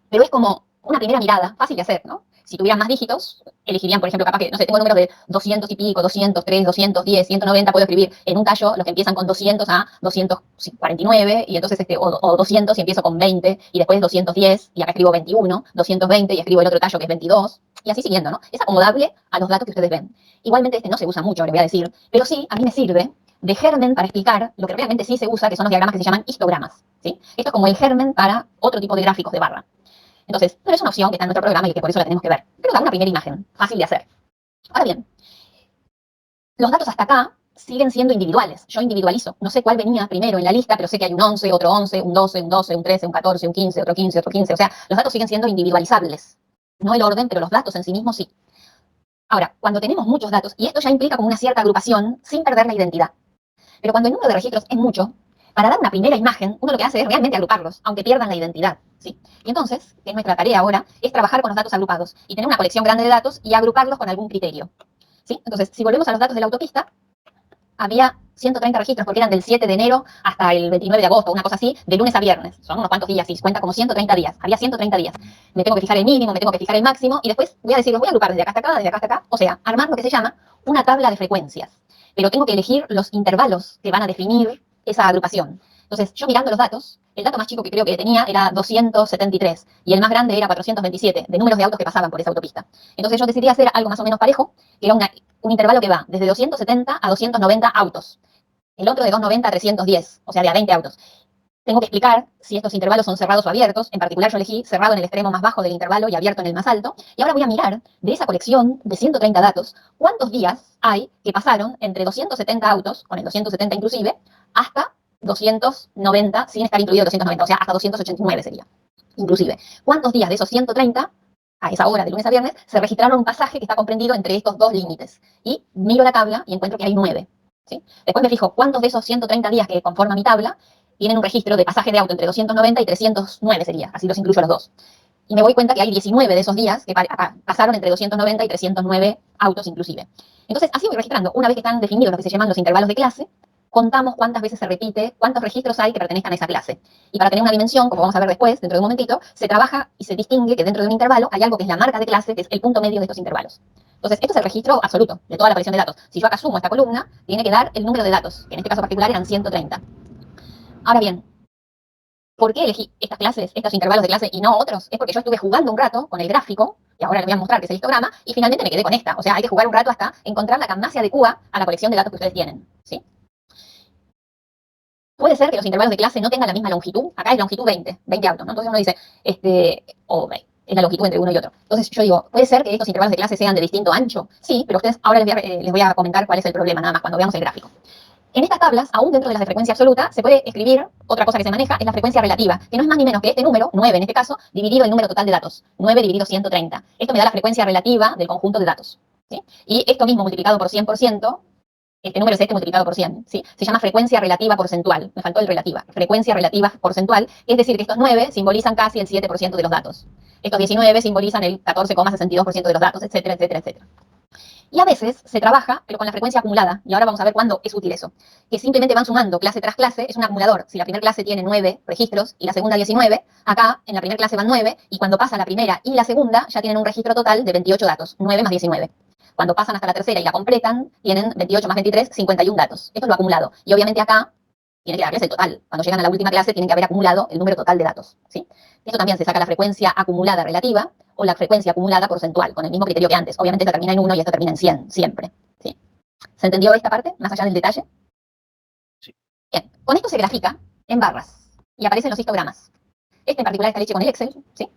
pero es como una primera mirada, fácil de hacer, ¿no? si tuvieran más dígitos, elegirían, por ejemplo, capaz que, no sé, tengo números de 200 y pico, 203, 210, 190, puedo escribir en un tallo los que empiezan con 200 a 249, y entonces, o 200 y empiezo con 20, y después 210, y acá escribo 21, 220, y escribo el otro tallo que es 22, y así siguiendo, ¿no? Es acomodable a los datos que ustedes ven. Igualmente este no se usa mucho, les voy a decir, pero sí, a mí me sirve de germen para explicar lo que realmente sí se usa, que son los diagramas que se llaman histogramas, ¿sí? Esto es como el germen para otro tipo de gráficos de barra. Entonces, no es una opción que está en nuestro programa y que por eso la tenemos que ver, pero da una primera imagen, fácil de hacer. Ahora bien, los datos hasta acá siguen siendo individuales. Yo individualizo. No sé cuál venía primero en la lista, pero sé que hay un 11, otro 11, un 12, un 12, un 13, un 14, un 15, otro 15, otro 15. O sea, los datos siguen siendo individualizables. No el orden, pero los datos en sí mismos sí. Ahora, cuando tenemos muchos datos, y esto ya implica como una cierta agrupación sin perder la identidad. Pero cuando el número de registros es mucho, para dar una primera imagen, uno lo que hace es realmente agruparlos, aunque pierdan la identidad, ¿sí? Y entonces, que es nuestra tarea ahora, es trabajar con los datos agrupados y tener una colección grande de datos y agruparlos con algún criterio, ¿sí? Entonces, si volvemos a los datos de la autopista, había 130 registros porque eran del 7 de enero hasta el 29 de agosto, una cosa así, de lunes a viernes. Son unos cuantos días, sí, cuenta como 130 días. Había 130 días. Me tengo que fijar el mínimo, me tengo que fijar el máximo y después voy a decir, los voy a agrupar desde acá hasta acá, desde acá hasta acá. O sea, armar lo que se llama una tabla de frecuencias. Pero tengo que elegir los intervalos que van a definir esa agrupación. Entonces, yo mirando los datos, el dato más chico que creo que tenía era 273 y el más grande era 427, de números de autos que pasaban por esa autopista. Entonces yo decidí hacer algo más o menos parejo, que era un intervalo que va desde 270 a 290 autos. El otro de 290 a 310, o sea, de a 20 autos. Tengo que explicar si estos intervalos son cerrados o abiertos. En particular, yo elegí cerrado en el extremo más bajo del intervalo y abierto en el más alto. Y ahora voy a mirar de esa colección de 130 datos, cuántos días hay que pasaron entre 270 autos, con el 270 inclusive, hasta 290, sin estar incluido 290, o sea, hasta 289 sería, inclusive. ¿Cuántos días de esos 130, a esa hora, de lunes a viernes, se registraron un pasaje que está comprendido entre estos dos límites? Y miro la tabla y encuentro que hay 9. ¿Sí? Después me fijo cuántos de esos 130 días que conforman mi tabla tienen un registro de pasaje de auto entre 290 y 309 sería, así los incluyo a los dos. Y me doy cuenta que hay 19 de esos días que pasaron entre 290 y 309 autos inclusive. Entonces, así voy registrando. Una vez que están definidos lo que se llaman los intervalos de clase, contamos cuántas veces se repite, cuántos registros hay que pertenezcan a esa clase. Y para tener una dimensión, como vamos a ver después, dentro de un momentito, se trabaja y se distingue que dentro de un intervalo hay algo que es la marca de clase, que es el punto medio de estos intervalos. Entonces, esto es el registro absoluto de toda la colección de datos. Si yo acá sumo esta columna, tiene que dar el número de datos, que en este caso particular eran 130. Ahora bien, ¿por qué elegí estas clases, estos intervalos de clase y no otros? Es porque yo estuve jugando un rato con el gráfico, y ahora les voy a mostrar que es el histograma, y finalmente me quedé con esta. O sea, hay que jugar un rato hasta encontrar la que más se adecúa a la colección de datos que ustedes tienen, ¿sí? Puede ser que los intervalos de clase no tengan la misma longitud. Acá es longitud 20 autos, ¿no? Entonces uno dice, es la longitud entre uno y otro. Entonces yo digo, ¿puede ser que estos intervalos de clase sean de distinto ancho? Sí, pero ustedes ahora les voy a comentar cuál es el problema, nada más, cuando veamos el gráfico. En estas tablas, aún dentro de las de frecuencia absoluta, se puede escribir, otra cosa que se maneja, es la frecuencia relativa, que no es más ni menos que este número, 9 en este caso, dividido el número total de datos. 9 dividido 130. Esto me da la frecuencia relativa del conjunto de datos, ¿sí? Y esto mismo multiplicado por 100%, este número es este multiplicado por 100, ¿sí? Se llama frecuencia relativa porcentual. Me faltó el relativa. Frecuencia relativa porcentual, es decir, que estos 9 simbolizan casi el 7% de los datos. Estos 19 simbolizan el 14,62% de los datos, etcétera, etcétera, etcétera. Y a veces se trabaja, pero con la frecuencia acumulada, y ahora vamos a ver cuándo es útil eso, que simplemente van sumando clase tras clase, es un acumulador. Si la primera clase tiene 9 registros y la segunda 19, acá en la primera clase van 9, y cuando pasa la primera y la segunda ya tienen un registro total de 28 datos, 9 más 19. Cuando pasan hasta la tercera y la completan, tienen 28 más 23, 51 datos. Esto es lo acumulado. Y obviamente acá tiene que darles el total. Cuando llegan a la última clase tienen que haber acumulado el número total de datos, ¿sí? Esto también se saca la frecuencia acumulada relativa o la frecuencia acumulada porcentual, con el mismo criterio que antes. Obviamente esto termina en 1 y esto termina en 100, siempre, ¿sí? ¿Se entendió esta parte, más allá del detalle? Sí. Bien, con esto se grafica en barras y aparecen los histogramas. Este en particular está hecho con el Excel, ¿sí?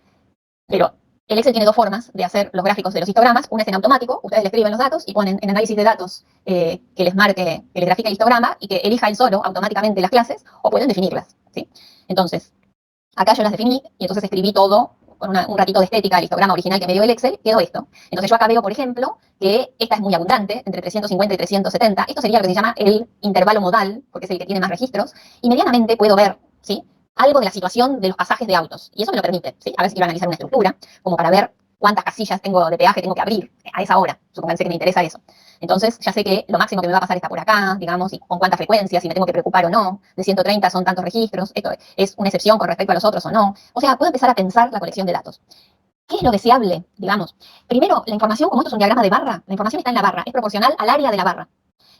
Pero el Excel tiene dos formas de hacer los gráficos de los histogramas. Una es en automático, ustedes le escriben los datos y ponen en análisis de datos que les marque, que les grafique el histograma y que elija él solo automáticamente las clases, o pueden definirlas, ¿sí? Entonces, acá yo las definí y entonces escribí todo con un ratito de estética, el histograma original que me dio el Excel, quedó esto. Entonces yo acá veo, por ejemplo, que esta es muy abundante, entre 350 y 370. Esto sería lo que se llama el intervalo modal, porque es el que tiene más registros, y medianamente puedo ver, ¿sí?, algo de la situación de los pasajes de autos. Y eso me lo permite, ¿sí? A ver si quiero analizar una estructura, como para ver cuántas casillas tengo de peaje tengo que abrir a esa hora. Supónganse que me interesa eso. Entonces ya sé que lo máximo que me va a pasar está por acá, digamos, y con cuánta frecuencia, si me tengo que preocupar o no. De 130 son tantos registros, esto es una excepción con respecto a los otros o no. O sea, puedo empezar a pensar la colección de datos. ¿Qué es lo deseable, digamos? Primero, la información, como esto es un diagrama de barra, la información está en la barra, es proporcional al área de la barra.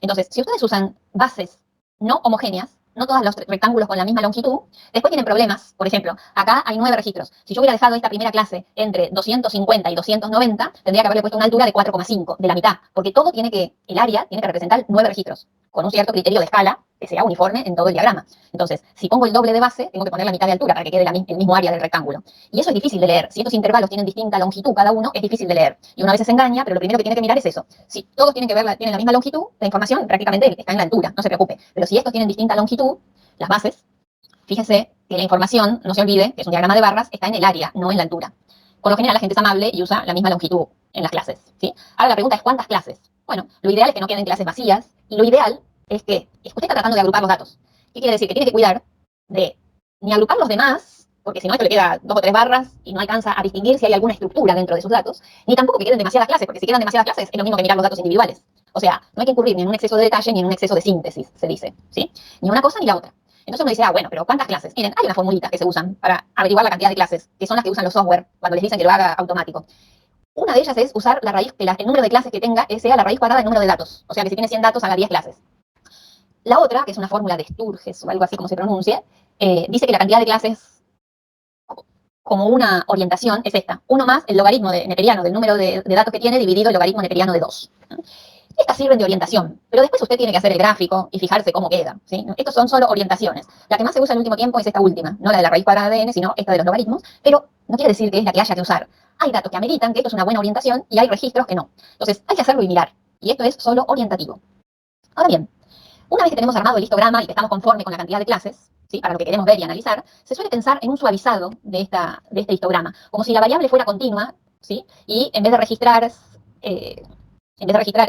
Entonces, si ustedes usan bases no homogéneas, no todos los rectángulos con la misma longitud, después tienen problemas. Por ejemplo, acá hay 9 registros. Si yo hubiera dejado esta primera clase entre 250 y 290, tendría que haberle puesto una altura de 4,5, de la mitad, porque todo tiene que, el área tiene que representar 9 registros, con un cierto criterio de escala que sea uniforme en todo el diagrama. Entonces, si pongo el doble de base, tengo que poner la mitad de altura para que quede el mismo área del rectángulo. Y eso es difícil de leer. Si estos intervalos tienen distinta longitud cada uno, es difícil de leer. Y una vez se engaña, pero lo primero que tiene que mirar es eso. Si todos tienen la misma longitud, la información prácticamente está en la altura, no se preocupe. Pero si estos tienen distinta longitud, las bases, fíjese que la información, no se olvide, que es un diagrama de barras, está en el área, no en la altura. Por lo general la gente es amable y usa la misma longitud en las clases, ¿sí? Ahora la pregunta es, ¿cuántas clases? Bueno, lo ideal es que no queden clases vacías, y lo ideal es que usted está tratando de agrupar los datos. ¿Qué quiere decir? Que tiene que cuidar de ni agrupar los demás, porque si no esto le queda 2 o 3 barras y no alcanza a distinguir si hay alguna estructura dentro de sus datos, ni tampoco que queden demasiadas clases, porque si quedan demasiadas clases es lo mismo que mirar los datos individuales. O sea, no hay que incurrir ni en un exceso de detalle ni en un exceso de síntesis, se dice, ¿sí? Ni una cosa ni la otra. Entonces uno dice, bueno, pero ¿cuántas clases? Miren, hay unas formulitas que se usan para averiguar la cantidad de clases, que son las que usan los software cuando les dicen que lo haga automático. Una de ellas es usar la raíz, el número de clases que tenga sea la raíz cuadrada del número de datos. O sea, que si tiene 100 datos, haga 10 clases. La otra, que es una fórmula de Sturges o algo así como se pronuncie, dice que la cantidad de clases como una orientación es esta. 1 más el logaritmo neperiano del número de datos que tiene dividido el logaritmo neperiano de 2. Estas sirven de orientación, pero después usted tiene que hacer el gráfico y fijarse cómo queda, ¿sí? Estos son solo orientaciones. La que más se usa en el último tiempo es esta última, no la de la raíz cuadrada de n, sino esta de los logaritmos, pero no quiere decir que es la que haya que usar. Hay datos que ameritan que esto es una buena orientación y hay registros que no. Entonces hay que hacerlo y mirar, y esto es solo orientativo. Ahora bien, una vez que tenemos armado el histograma y que estamos conformes con la cantidad de clases, ¿sí? Para lo que queremos ver y analizar, se suele pensar en un suavizado de este histograma, como si la variable fuera continua, ¿sí? Y en vez de registrar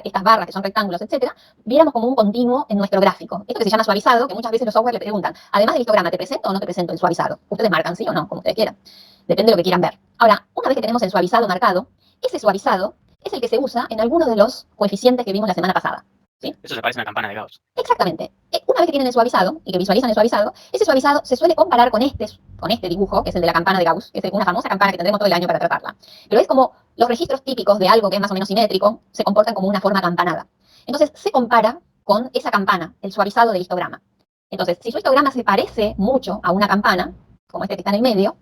estas barras que son rectángulos, etcétera, viéramos como un continuo en nuestro gráfico. Esto que se llama suavizado, que muchas veces los software le preguntan, además del histograma, ¿te presento o no te presento el suavizado? Ustedes marcan sí o no, como ustedes quieran. Depende de lo que quieran ver. Ahora, una vez que tenemos el suavizado marcado, ese suavizado es el que se usa en algunos de los coeficientes que vimos la semana pasada. ¿Sí? Eso se parece a una campana de Gauss. Exactamente. Una vez que tienen el suavizado y que visualizan el suavizado, ese suavizado se suele comparar con este dibujo, que es el de la campana de Gauss, que es una famosa campana que tendremos todo el año para tratarla. Pero es como los registros típicos de algo que es más o menos simétrico se comportan como una forma campanada. Entonces se compara con esa campana, el suavizado del histograma. Entonces, si su histograma se parece mucho a una campana, como este que está en el medio,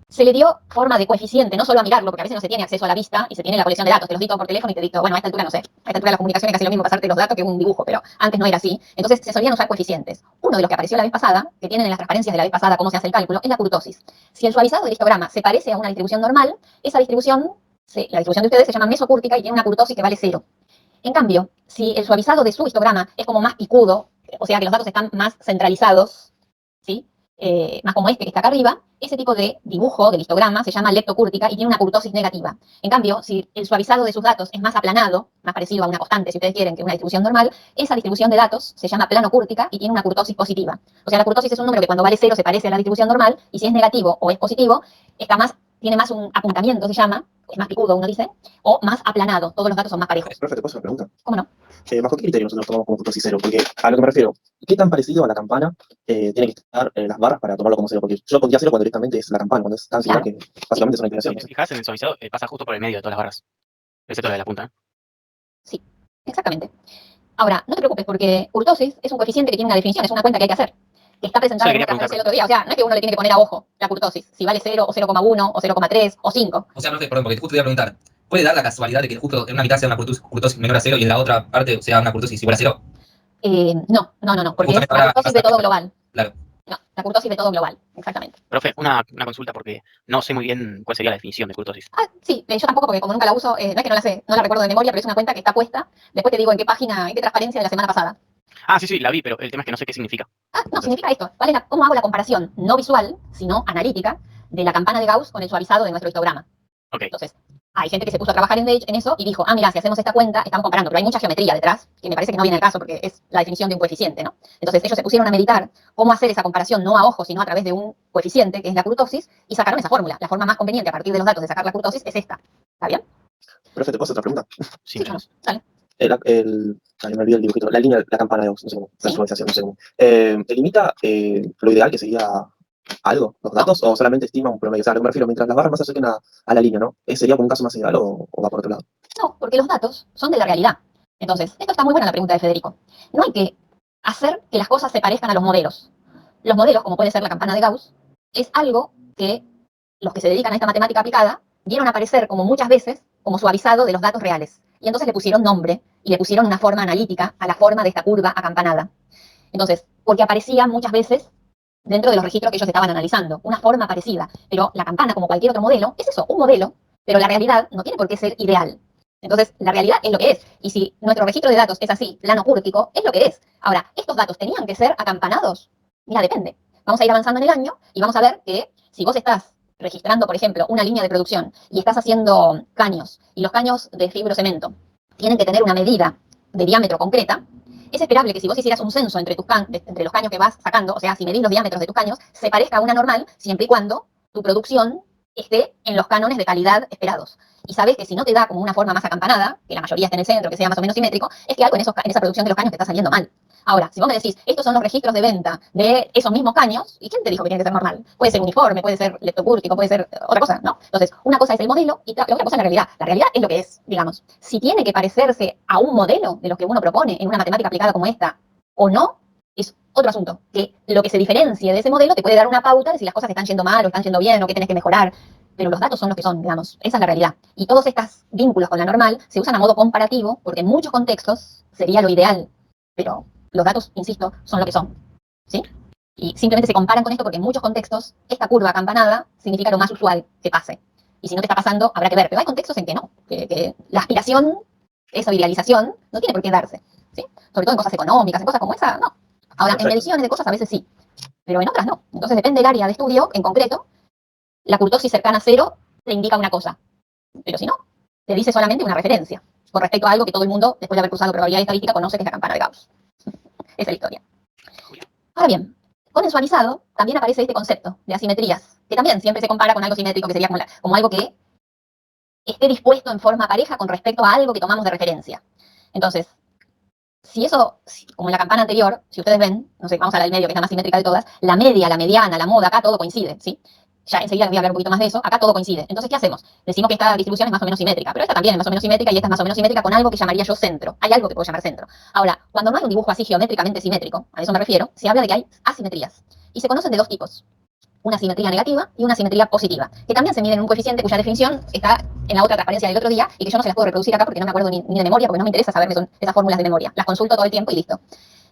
se le dio forma de coeficiente, no solo a mirarlo, porque a veces no se tiene acceso a la vista y se tiene la colección de datos. Te los dicto por teléfono y te dicto, bueno, a esta altura no sé. A esta altura de la comunicación es casi lo mismo pasarte los datos que un dibujo, pero antes no era así. Entonces se solían usar coeficientes. Uno de los que apareció la vez pasada, que tienen en las transparencias de la vez pasada cómo se hace el cálculo, es la kurtosis. Si el suavizado del histograma se parece a una distribución normal, esa distribución, la distribución de ustedes se llama mesocúrtica y tiene una kurtosis que vale 0. En cambio, si el suavizado de su histograma es como más picudo, o sea que los datos están más centralizados, ¿sí? Más como este que está acá arriba, ese tipo de dibujo del histograma se llama leptocúrtica y tiene una kurtosis negativa. En cambio, si el suavizado de sus datos es más aplanado, más parecido a una constante, si ustedes quieren, que una distribución normal, esa distribución de datos se llama planocúrtica y tiene una kurtosis positiva. O sea, la kurtosis es un número que cuando vale 0 se parece a la distribución normal, y si es negativo o es positivo, tiene más un apuntamiento, se llama, es más picudo, uno dice, o más aplanado. Todos los datos son más parejos. Profe, ¿te puedo hacer una pregunta? ¿Cómo no? ¿Bajo qué criterio nosotros tomamos como kurtosis 0? Porque a lo que me refiero, ¿qué tan parecido a la campana tiene que estar las barras para tomarlo como 0? Porque yo pondría 0 cuando directamente es la campana, cuando es tan similar que básicamente es una Si inclinación. te fijas en el suavizado, pasa justo por el medio de todas las barras. Excepto la de la punta. Sí, exactamente. Ahora, no te preocupes, porque kurtosis es un coeficiente que tiene una definición, es una cuenta que hay que hacer, que está presentada en una clase el otro día. O sea, no es que uno le tiene que poner a ojo la kurtosis, si vale 0 o 0,1 o 0,3 o 5. O sea, profe, perdón, porque justo te iba a preguntar, ¿puede dar la casualidad de que justo en una mitad sea una kurtosis menor a 0 y en la otra parte sea una kurtosis igual a 0? No, porque es la kurtosis de todo global. Claro. No, la kurtosis de todo global, exactamente. Profe, una consulta porque no sé muy bien cuál sería la definición de kurtosis. Sí, yo tampoco, porque como nunca la uso, no es que no la sé, no la recuerdo de memoria, pero es una cuenta que está puesta. Después te digo en qué página, en qué transparencia de la semana pasada. Sí, la vi, pero el tema es que no sé qué significa. No, significa esto. ¿Cómo hago la comparación no visual, sino analítica, de la campana de Gauss con el suavizado de nuestro histograma? Ok. Entonces, hay gente que se puso a trabajar en eso y dijo, mira, si hacemos esta cuenta, estamos comparando, pero hay mucha geometría detrás, que me parece que no viene al caso porque es la definición de un coeficiente, ¿no? Entonces, ellos se pusieron a meditar cómo hacer esa comparación no a ojo, sino a través de un coeficiente, que es la kurtosis, y sacaron esa fórmula. La forma más conveniente a partir de los datos de sacar la kurtosis es esta. ¿Está bien? Profe, ¿te puedo hacer otra pregunta? Sí, claro. Dale. Me olvidé el dibujito, la línea, la campana de Gauss, no sé cómo, la Sí. suavización, no sé cómo. Delimita lo ideal, que sería algo, los datos, o solamente estima un promedio? O sea, a lo que me refiero, mientras las barras más se acerquen a la línea, ¿no? ¿Sería como un caso más ideal o va por otro lado? No, porque los datos son de la realidad. Entonces, esto está muy buena la pregunta de Federico. No hay que hacer que las cosas se parezcan a los modelos. Los modelos, como puede ser la campana de Gauss, es algo que los que se dedican a esta matemática aplicada vieron aparecer como muchas veces como suavizado de los datos reales. Y entonces le pusieron nombre y le pusieron una forma analítica a la forma de esta curva acampanada. Entonces, porque aparecía muchas veces dentro de los registros que ellos estaban analizando, una forma parecida. Pero la campana, como cualquier otro modelo, es eso, un modelo, pero la realidad no tiene por qué ser ideal. Entonces, la realidad es lo que es. Y si nuestro registro de datos es así, plano cúrtico, es lo que es. Ahora, ¿estos datos tenían que ser acampanados? Mira, depende. Vamos a ir avanzando en el año y vamos a ver que si vos estás registrando, por ejemplo, una línea de producción y estás haciendo caños, y los caños de fibrocemento tienen que tener una medida de diámetro concreta, es esperable que si vos hicieras un censo entre los caños que vas sacando, o sea, si medís los diámetros de tus caños, se parezca a una normal siempre y cuando tu producción esté en los cánones de calidad esperados. Y sabes que si no te da como una forma más acampanada, que la mayoría esté en el centro, que sea más o menos simétrico, es que algo en esa producción de los caños te está saliendo mal. Ahora, si vos me decís, estos son los registros de venta de esos mismos caños, ¿y quién te dijo que tiene que ser normal? Puede ser uniforme, puede ser leptocúrtico, puede ser otra cosa, ¿no? Entonces, una cosa es el modelo y la otra cosa es la realidad. La realidad es lo que es, digamos. Si tiene que parecerse a un modelo de los que uno propone en una matemática aplicada como esta, o no, es otro asunto. Que lo que se diferencie de ese modelo te puede dar una pauta de si las cosas están yendo mal o están yendo bien o qué tenés que mejorar. Pero los datos son los que son, digamos. Esa es la realidad. Y todos estos vínculos con la normal se usan a modo comparativo porque en muchos contextos sería lo ideal. Pero los datos, insisto, son lo que son. ¿Sí? Y simplemente se comparan con esto porque en muchos contextos esta curva acampanada significa lo más usual que pase. Y si no te está pasando, habrá que ver. Pero hay contextos en que no. Que la aspiración, esa idealización, no tiene por qué darse. ¿Sí? Sobre todo en cosas económicas, en cosas como esa, no. Ahora, en mediciones de cosas a veces sí, pero en otras no. Entonces depende del área de estudio en concreto. La kurtosis cercana a cero te indica una cosa, pero si no, te dice solamente una referencia con respecto a algo que todo el mundo, después de haber cursado probabilidad estadística, conoce que es la campana de Gauss. Esa es la historia. Ahora bien, con el suavizado también aparece este concepto de asimetrías, que también siempre se compara con algo simétrico, que sería como algo que esté dispuesto en forma pareja con respecto a algo que tomamos de referencia. Entonces, como en la campana anterior, si ustedes ven, no sé, vamos a la del medio, que es la más simétrica de todas, la media, la mediana, la moda, acá todo coincide, ¿sí? Ya enseguida les voy a hablar un poquito más de eso, acá todo coincide. Entonces, ¿qué hacemos? Decimos que esta distribución es más o menos simétrica, pero esta también es más o menos simétrica y esta es más o menos simétrica con algo que llamaría yo centro. Hay algo que puedo llamar centro. Ahora, cuando no hay un dibujo así geométricamente simétrico, a eso me refiero, se habla de que hay asimetrías. Y se conocen de dos tipos. Una simetría negativa y una simetría positiva, que también se mide en un coeficiente cuya definición está en la otra transparencia del otro día y que yo no se las puedo reproducir acá porque no me acuerdo ni de memoria, porque no me interesa saber qué son esas fórmulas de memoria. Las consulto todo el tiempo y listo.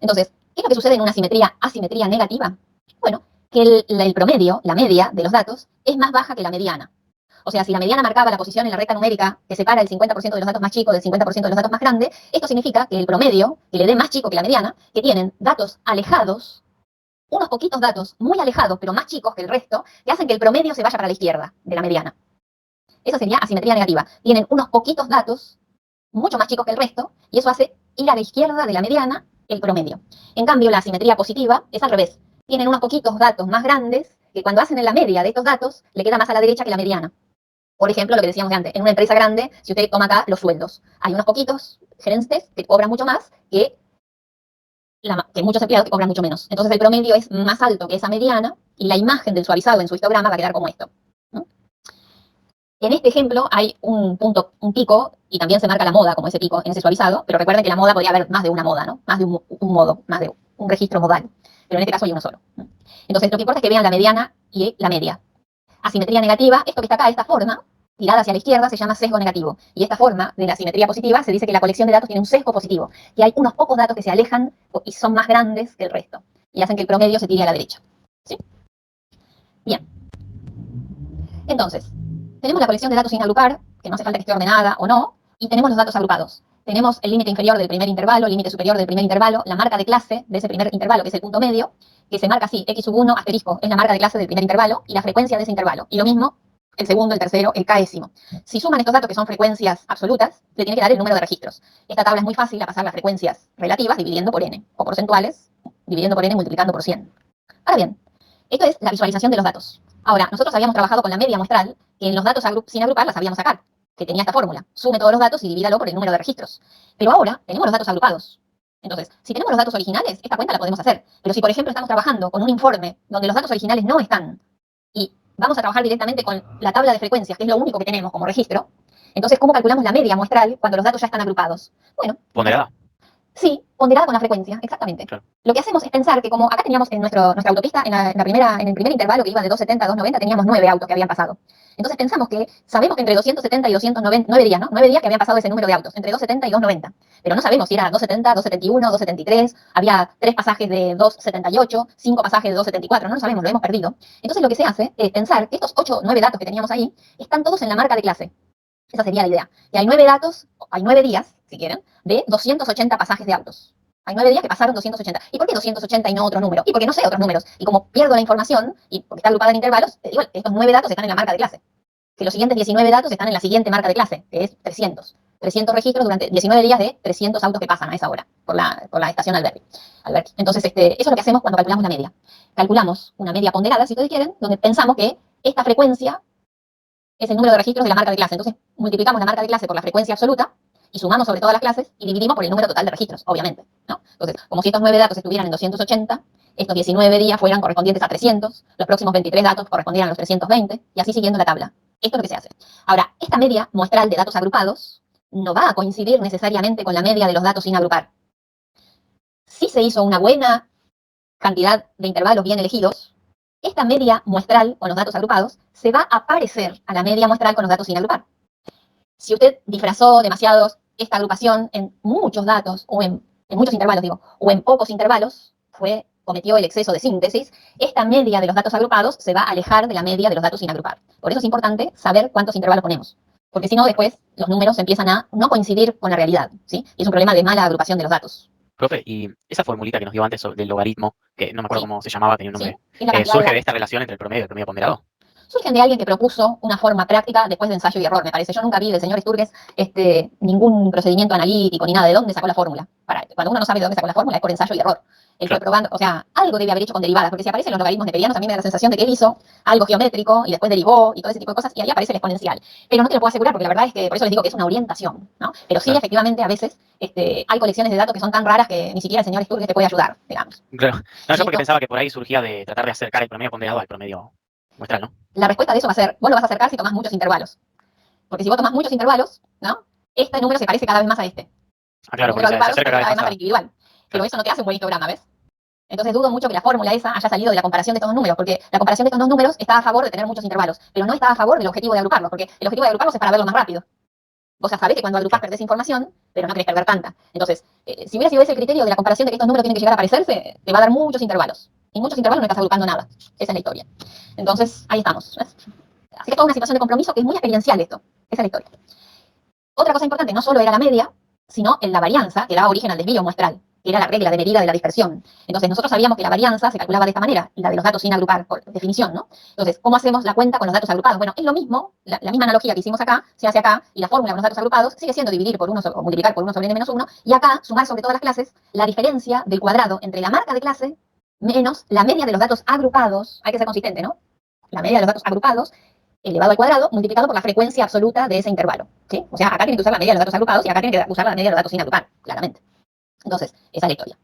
Entonces, ¿qué es lo que sucede en una asimetría negativa? Bueno, que el promedio, la media de los datos, es más baja que la mediana. O sea, si la mediana marcaba la posición en la recta numérica que separa el 50% de los datos más chicos del 50% de los datos más grandes, esto significa que el promedio, que le dé más chico que la mediana, que tienen datos alejados, unos poquitos datos muy alejados, pero más chicos que el resto, que hacen que el promedio se vaya para la izquierda de la mediana. Esa sería asimetría negativa. Tienen unos poquitos datos, mucho más chicos que el resto, y eso hace ir a la izquierda de la mediana el promedio. En cambio, la asimetría positiva es al revés. Tienen unos poquitos datos más grandes, que cuando hacen en la media de estos datos, le queda más a la derecha que la mediana. Por ejemplo, lo que decíamos de antes, en una empresa grande, si usted toma acá los sueldos, hay unos poquitos gerentes que cobran mucho más que muchos empleados que cobran mucho menos. Entonces el promedio es más alto que esa mediana y la imagen del suavizado en su histograma va a quedar como esto, ¿no? En este ejemplo hay un punto, un pico, y también se marca la moda como ese pico en ese suavizado, pero recuerden que la moda podría haber más de una moda, ¿no? Más de un modo, más de un registro modal. Pero en este caso hay uno solo. Entonces lo que importa es que vean la mediana y la media. Asimetría negativa, esto que está acá, esta forma, tirada hacia la izquierda, se llama sesgo negativo. Y esta forma de la simetría positiva se dice que la colección de datos tiene un sesgo positivo, que hay unos pocos datos que se alejan y son más grandes que el resto, y hacen que el promedio se tire a la derecha. ¿Sí? Bien. Entonces, tenemos la colección de datos sin agrupar, que no hace falta que esté ordenada o no, y tenemos los datos agrupados. Tenemos el límite inferior del primer intervalo, el límite superior del primer intervalo, la marca de clase de ese primer intervalo, que es el punto medio, que se marca así, x1 asterisco, es la marca de clase del primer intervalo, y la frecuencia de ese intervalo. Y lo mismo el segundo, el tercero, el késimo. Si suman estos datos que son frecuencias absolutas, le tiene que dar el número de registros. Esta tabla es muy fácil a pasar las frecuencias relativas dividiendo por n, o porcentuales dividiendo por n multiplicando por 100. Ahora bien, esto es la visualización de los datos. Ahora, nosotros habíamos trabajado con la media muestral, que en los datos sin agrupar las sabíamos sacar, que tenía esta fórmula. Sume todos los datos y divídalo por el número de registros. Pero ahora tenemos los datos agrupados. Entonces, si tenemos los datos originales, esta cuenta la podemos hacer. Pero si, por ejemplo, estamos trabajando con un informe donde los datos originales no están y vamos a trabajar directamente con la tabla de frecuencias, que es lo único que tenemos como registro, entonces, ¿cómo calculamos la media muestral cuando los datos ya están agrupados? Bueno, ¿Ponderada? sí, ponderada con la frecuencia, exactamente. Claro. Lo que hacemos es pensar que como acá teníamos en nuestra autopista, en el primer intervalo que iba de 270 a 290, teníamos 9 autos que habían pasado. Entonces pensamos que, sabemos que entre 270 y 290, 9 días, ¿no? 9 días que habían pasado ese número de autos, entre 270 y 290. Pero no sabemos si era 270, 271, 273, había 3 pasajes de 278, 5 pasajes de 274, no lo sabemos, lo hemos perdido. Entonces lo que se hace es pensar que estos 8 o 9 datos que teníamos ahí están todos en la marca de clase. Esa sería la idea. Y hay 9 datos, hay 9 días, si quieren, de 280 pasajes de autos. Hay 9 días que pasaron 280. ¿Y por qué 280 y no otro número? Y porque no sé otros números. Y como pierdo la información, y porque está agrupada en intervalos, igual, estos 9 datos están en la marca de clase. Que los siguientes 19 datos están en la siguiente marca de clase, que es 300. 300 registros durante 19 días de 300 autos que pasan a esa hora por la estación Alberti. Entonces, eso es lo que hacemos cuando calculamos la media. Calculamos una media ponderada, si ustedes quieren, donde pensamos que esta frecuencia es el número de registros de la marca de clase. Entonces, multiplicamos la marca de clase por la frecuencia absoluta y sumamos sobre todas las clases y dividimos por el número total de registros, obviamente, ¿no? Entonces, como si estos 9 datos estuvieran en 280, estos 19 días fueran correspondientes a 300, los próximos 23 datos correspondieran a los 320, y así siguiendo la tabla. Esto es lo que se hace. Ahora, esta media muestral de datos agrupados no va a coincidir necesariamente con la media de los datos sin agrupar. Si se hizo una buena cantidad de intervalos bien elegidos, esta media muestral con los datos agrupados se va a parecer a la media muestral con los datos sin agrupar. Si usted disfrazó demasiado esta agrupación en muchos datos, o en muchos intervalos, digo, o en pocos intervalos, cometió el exceso de síntesis, esta media de los datos agrupados se va a alejar de la media de los datos sin agrupar. Por eso es importante saber cuántos intervalos ponemos, porque si no, después los números empiezan a no coincidir con la realidad, ¿sí? Y es un problema de mala agrupación de los datos. Profe, y esa formulita que nos dio antes del logaritmo, que no me acuerdo cómo se llamaba, tenía un nombre, Sí, es la ¿surge de esta relación entre el promedio y el promedio ponderado? Surgen de alguien que propuso una forma práctica después de ensayo y error, me parece. Yo nunca vi del señor Sturges ningún procedimiento analítico ni nada de dónde sacó la fórmula. Cuando uno no sabe de dónde sacó la fórmula es por ensayo y error. Él fue probando, o sea, algo debe haber hecho con derivadas, porque si aparecen los logaritmos neperianos, a mí me da la sensación de que él hizo algo geométrico y después derivó y todo ese tipo de cosas, y ahí aparece el exponencial. Pero no te lo puedo asegurar, porque la verdad es que, por eso les digo que es una orientación, ¿no? Pero sí, Claro. Efectivamente, a veces hay colecciones de datos que son tan raras que ni siquiera el señor Sturges te puede ayudar, digamos. Claro. No, yo porque pensaba que por ahí surgía de tratar de acercar el promedio ponderado al promedio muestral, ¿no? La respuesta de eso va a ser, vos lo vas a acercar si tomás muchos intervalos. Porque si vos tomás muchos intervalos, ¿no? Este número se parece cada vez más a este. Ah, claro, El porque número se agrupado acerca cada cada vez vez más más al individual. Pero eso no te hace un buen histograma, ¿ves? Entonces dudo mucho que la fórmula esa haya salido de la comparación de estos dos números, porque la comparación de estos dos números está a favor de tener muchos intervalos, pero no está a favor del objetivo de agruparlos, porque el objetivo de agruparlos es para verlos más rápido. Vos ya sabés que cuando agrupás perdés información, pero no querés perder tanta. Entonces, si hubiera sido ese el criterio de la comparación de que estos números tienen que llegar a parecerse, te va a dar muchos intervalos. Y muchos intervalos no estás agrupando nada. Esa es la historia. Entonces, ahí estamos. ¿Ves? Así que es toda una situación de compromiso que es muy experiencial esto. Esa es la historia. Otra cosa importante, no solo era la media, sino en la varianza que daba origen al desvío muestral, que era la regla de medida de la dispersión. Entonces, nosotros sabíamos que la varianza se calculaba de esta manera, la de los datos sin agrupar, por definición, ¿no? Entonces, ¿cómo hacemos la cuenta con los datos agrupados? Bueno, es lo mismo, la misma analogía que hicimos acá, se hace acá, y la fórmula con los datos agrupados sigue siendo dividir por 1 o multiplicar por 1 sobre n menos 1, y acá sumar sobre todas las clases la diferencia del cuadrado entre la marca de clase menos la media de los datos agrupados, hay que ser consistente, ¿no? La media de los datos agrupados elevado al cuadrado, multiplicado por la frecuencia absoluta de ese intervalo, ¿sí? O sea, acá tienen que usar la media de los datos agrupados y acá tienen que usar la media de los datos sin agrupar, claramente. Entonces, esa es la historia.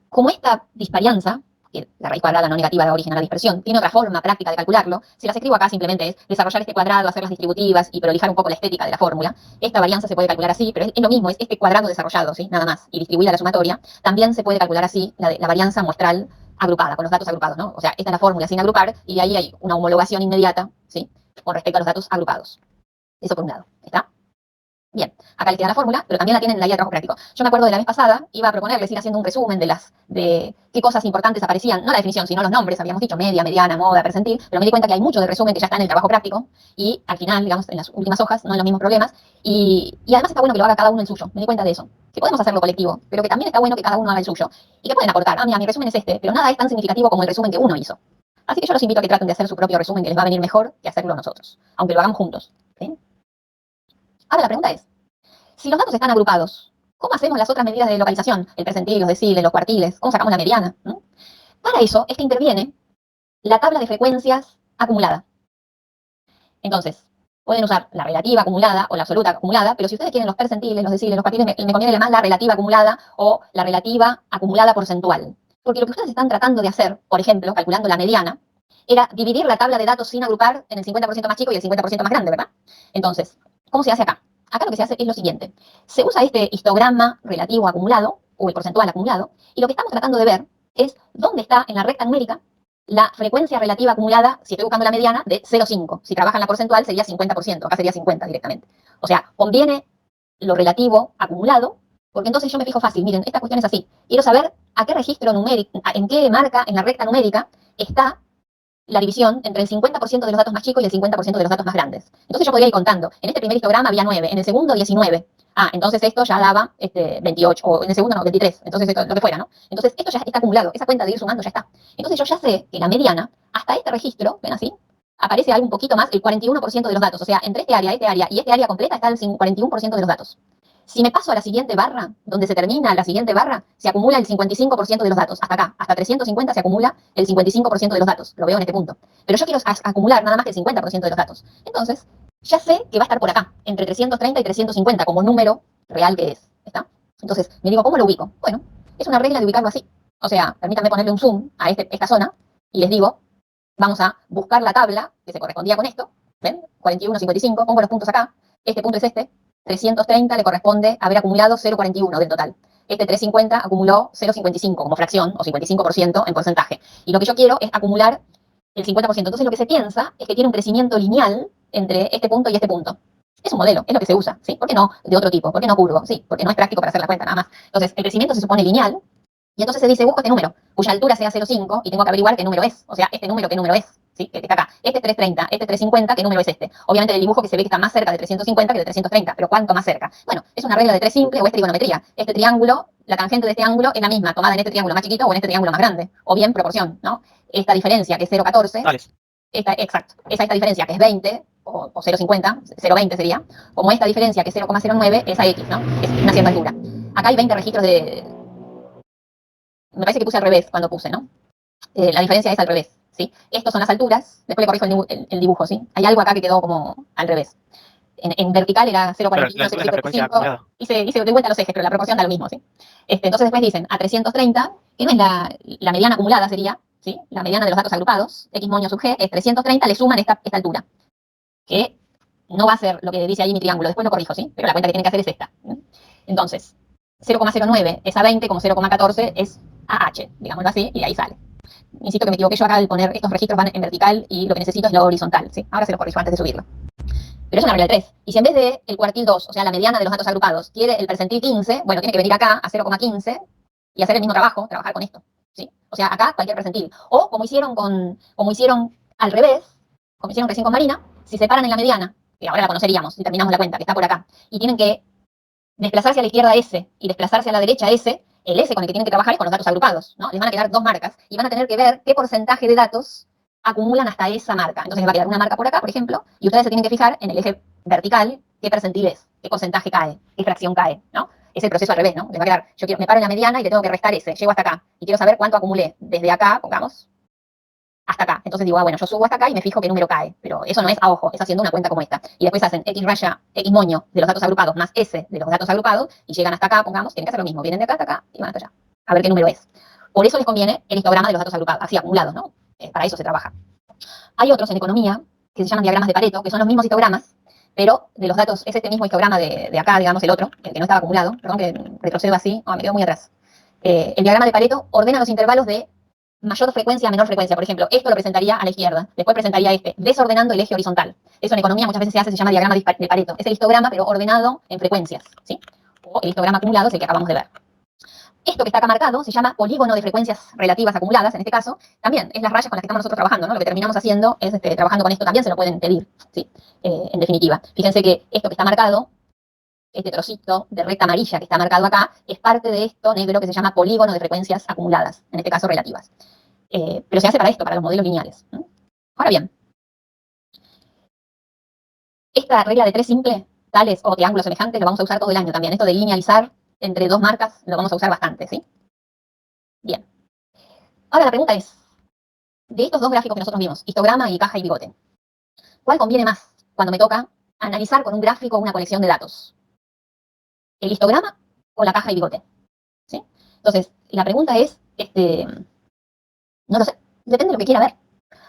Como esta disparianza, que la raíz cuadrada no negativa da origen a la dispersión, tiene otra forma práctica de calcularlo, si las escribo acá simplemente es desarrollar este cuadrado, hacerlas distributivas y prolijar un poco la estética de la fórmula. Esta varianza se puede calcular así, pero es lo mismo, es este cuadrado desarrollado, ¿sí? Nada más, y distribuida a la sumatoria. También se puede calcular así la varianza muestral agrupada, con los datos agrupados, ¿no? O sea, esta es la fórmula sin agrupar, y de ahí hay una homologación inmediata, ¿sí? Con respecto a los datos agrupados. Eso por un lado, ¿está? Bien, acá les queda la fórmula, pero también la tienen en la guía de trabajo práctico. Yo me acuerdo de la vez pasada, iba a proponerles ir haciendo un resumen de qué cosas importantes aparecían, no la definición, sino los nombres, habíamos dicho media, mediana, moda, percentil, pero me di cuenta que hay mucho de resumen que ya está en el trabajo práctico, y al final, digamos, en las últimas hojas, no hay los mismos problemas, y además está bueno que lo haga cada uno el suyo, me di cuenta de eso, que podemos hacerlo colectivo, pero que también está bueno que cada uno haga el suyo, y que pueden aportar, mira, mi resumen es este, pero nada es tan significativo como el resumen que uno hizo. Así que yo los invito a que traten de hacer su propio resumen, que les va a venir mejor que hacerlo nosotros, aunque lo hagamos juntos, ¿sí? Ahora la pregunta es, si los datos están agrupados, ¿cómo hacemos las otras medidas de localización? El percentil, los deciles, los cuartiles, ¿cómo sacamos la mediana? ¿No? Para eso es que interviene la tabla de frecuencias acumulada. Entonces, pueden usar la relativa acumulada o la absoluta acumulada, pero si ustedes quieren los percentiles, los deciles, los partiles, me conviene más la relativa acumulada o la relativa acumulada porcentual. Porque lo que ustedes están tratando de hacer, por ejemplo, calculando la mediana, era dividir la tabla de datos sin agrupar en el 50% más chico y el 50% más grande, ¿verdad? Entonces, ¿cómo se hace acá? Acá lo que se hace es lo siguiente. Se usa este histograma relativo acumulado, o el porcentual acumulado, y lo que estamos tratando de ver es dónde está en la recta numérica la frecuencia relativa acumulada, si estoy buscando la mediana, de 0,5. Si trabaja en la porcentual sería 50%, acá sería 50 directamente. O sea, conviene lo relativo acumulado, porque entonces yo me fijo fácil. Miren, esta cuestión es así. Quiero saber a qué registro numérico, en qué marca en la recta numérica está la división entre el 50% de los datos más chicos y el 50% de los datos más grandes. Entonces yo podría ir contando. En este primer histograma había 9, en el segundo 19. Entonces esto ya daba 28, o en el segundo no, 23. Entonces esto, lo que fuera, ¿no? Entonces esto ya está acumulado, esa cuenta de ir sumando ya está. Entonces yo ya sé que la mediana, hasta este registro, ven así, aparece algo un poquito más, el 41% de los datos. O sea, entre este área y este área completa está el 41% de los datos. Si me paso a la siguiente barra, donde se termina la siguiente barra, se acumula el 55% de los datos. Hasta acá, hasta 350 se acumula el 55% de los datos. Lo veo en este punto. Pero yo quiero acumular nada más que el 50% de los datos. Entonces, ya sé que va a estar por acá, entre 330 y 350, como número real que es. ¿Está? Entonces, me digo, ¿cómo lo ubico? Bueno, es una regla de ubicarlo así. O sea, permítanme ponerle un zoom a esta zona y les digo, vamos a buscar la tabla que se correspondía con esto. ¿Ven? 41, 55, pongo los puntos acá. Este punto es este. 330 le corresponde haber acumulado 0,41 del total. Este 350 acumuló 0,55 como fracción, o 55% en porcentaje. Y lo que yo quiero es acumular el 50%. Entonces lo que se piensa es que tiene un crecimiento lineal entre este punto y este punto. Es un modelo, es lo que se usa, ¿sí? ¿Por qué no de otro tipo? ¿Por qué no curvo? Sí, porque no es práctico para hacer la cuenta nada más. Entonces, el crecimiento se supone lineal, y entonces se dice, busco este número, cuya altura sea 0,5, y tengo que averiguar qué número es. O sea, este número, ¿qué número es? ¿Sí? Que está acá. Este es 330, este es 350, ¿qué número es este? Obviamente el dibujo que se ve que está más cerca de 350 que de 330, pero ¿cuánto más cerca? Bueno, es una regla de 3 simple o es trigonometría. Este triángulo, la tangente de este ángulo es la misma, tomada en este triángulo más chiquito o en este triángulo más grande, o bien proporción, ¿no? Esta diferencia que es 0,14, exacto, esta diferencia que es 20, o 0,50, 0,20 sería, como esta diferencia que es 0,09, esa X, ¿no? Es una cierta altura. Acá hay 20 registros de... Me parece que puse al revés cuando puse, ¿no? La diferencia es al revés, ¿sí? Estos son las alturas, después le corrijo el dibujo, ¿sí? Hay algo acá que quedó como al revés. En vertical era 0,41, 0,55, hice de vuelta los ejes, pero la proporción da lo mismo, ¿sí? Entonces después dicen, a 330, que no es la mediana acumulada sería, ¿sí? La mediana de los datos agrupados, x moño sub g, es 330, le suman esta altura, que no va a ser lo que dice ahí mi triángulo, después lo corrijo, ¿sí? Pero la cuenta que tienen que hacer es esta. Entonces, 0,09 es A20, como 0,14 es AH, digámoslo así, y ahí sale. Insisto que me equivoqué yo acá al poner estos registros van en vertical y lo que necesito es lo horizontal, ¿sí? Ahora se lo corrijo antes de subirlo. Pero es una regla de 3. Y si en vez de el cuartil 2, o sea, la mediana de los datos agrupados, quiere el percentil 15, bueno, tiene que venir acá a 0,15 y hacer el mismo trabajo, trabajar con esto, ¿sí? O sea, acá cualquier percentil. O como hicieron al revés, como hicieron recién con Marina, si se paran en la mediana, que ahora la conoceríamos si terminamos la cuenta, que está por acá, y tienen que desplazarse a la izquierda S y desplazarse a la derecha S, el S con el que tienen que trabajar es con los datos agrupados, ¿no? Les van a quedar dos marcas y van a tener que ver qué porcentaje de datos acumulan hasta esa marca. Entonces les va a quedar una marca por acá, por ejemplo, y ustedes se tienen que fijar en el eje vertical qué percentil es, qué porcentaje cae, qué fracción cae, ¿no? Es el proceso al revés, ¿no? Les va a quedar, me paro en la mediana y le tengo que restar S, llego hasta acá y quiero saber cuánto acumulé desde acá, pongamos, hasta acá. Entonces digo, bueno, yo subo hasta acá y me fijo qué número cae. Pero eso no es a ojo, es haciendo una cuenta como esta. Y después hacen X raya, X moño de los datos agrupados más S de los datos agrupados y llegan hasta acá, pongamos, tienen que hacer lo mismo. Vienen de acá hasta acá y van hasta allá. A ver qué número es. Por eso les conviene el histograma de los datos agrupados, así acumulados, ¿no? Para eso se trabaja. Hay otros en economía que se llaman diagramas de Pareto, que son los mismos histogramas, pero de los datos, es este mismo histograma de acá, digamos, el otro, el que no estaba acumulado. Perdón que retrocedo así, me quedo muy atrás. El diagrama de Pareto ordena los intervalos de mayor frecuencia a menor frecuencia. Por ejemplo, esto lo presentaría a la izquierda, después presentaría este, desordenando el eje horizontal. Eso en economía muchas veces se llama diagrama de Pareto. Es el histograma, pero ordenado en frecuencias, ¿sí? O el histograma acumulado es el que acabamos de ver. Esto que está acá marcado se llama polígono de frecuencias relativas acumuladas, en este caso, también es las rayas con las que estamos nosotros trabajando, ¿no? Lo que terminamos haciendo es, trabajando con esto también se lo pueden pedir, ¿sí? En definitiva. Fíjense que esto que está marcado, este trocito de recta amarilla que está marcado acá, es parte de esto negro que se llama polígono de frecuencias acumuladas, en este caso relativas. Pero se hace para esto, para los modelos lineales. Ahora bien, esta regla de 3 simple, tales o triángulos semejantes, lo vamos a usar todo el año también. Esto de linealizar entre dos marcas lo vamos a usar bastante, ¿sí? Bien. Ahora la pregunta es, de estos dos gráficos que nosotros vimos, histograma y caja y bigote, ¿cuál conviene más cuando me toca analizar con un gráfico una colección de datos? ¿El histograma o la caja y bigote? ¿Sí? Entonces, la pregunta es, no lo sé, depende de lo que quiera ver.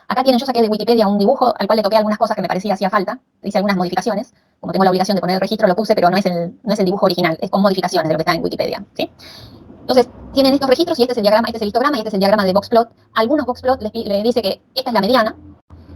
Acá tienen, yo saqué de Wikipedia un dibujo al cual le toqué algunas cosas que me parecía hacía falta, hice algunas modificaciones, como tengo la obligación de poner el registro, lo puse, pero no es el dibujo original, es con modificaciones de lo que está en Wikipedia, ¿sí? Entonces, tienen estos registros y este es el diagrama, este es el histograma y este es el diagrama de boxplot. Algunos boxplot le dice que esta es la mediana,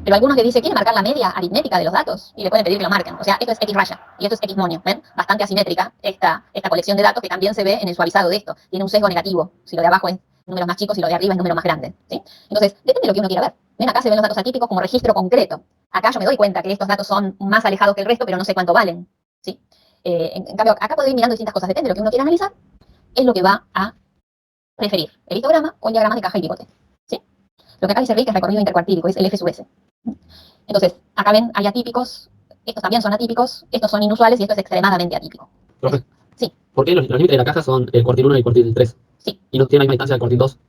pero algunos le dice, ¿quiere marcar la media aritmética de los datos? Y le pueden pedir que lo marquen. O sea, esto es X raya y esto es X monio, ¿ven? Bastante asimétrica esta colección de datos que también se ve en el suavizado de esto. Tiene un sesgo negativo, si lo de abajo es números más chicos y lo de arriba es número más grande, ¿sí? Entonces, depende de lo que uno quiera ver. ¿Ven? Acá se ven los datos atípicos como registro concreto. Acá yo me doy cuenta que estos datos son más alejados que el resto, pero no sé cuánto valen, ¿sí? En cambio, acá puedo ir mirando distintas cosas. Depende de lo que uno quiera analizar, es lo que va a preferir, el histograma o el diagrama de caja y pivote, ¿sí? Lo que acá dice Rick es recorrido intercuartílico, es el F sub S. Entonces, acá ven, hay atípicos, estos también son atípicos, estos son inusuales y esto es extremadamente atípico. Profe, Sí. ¿por qué los límites de la caja son el cuartil 1 y el cuartil 3? Sí. ¿Y no tiene la misma distancia del cuartil 2?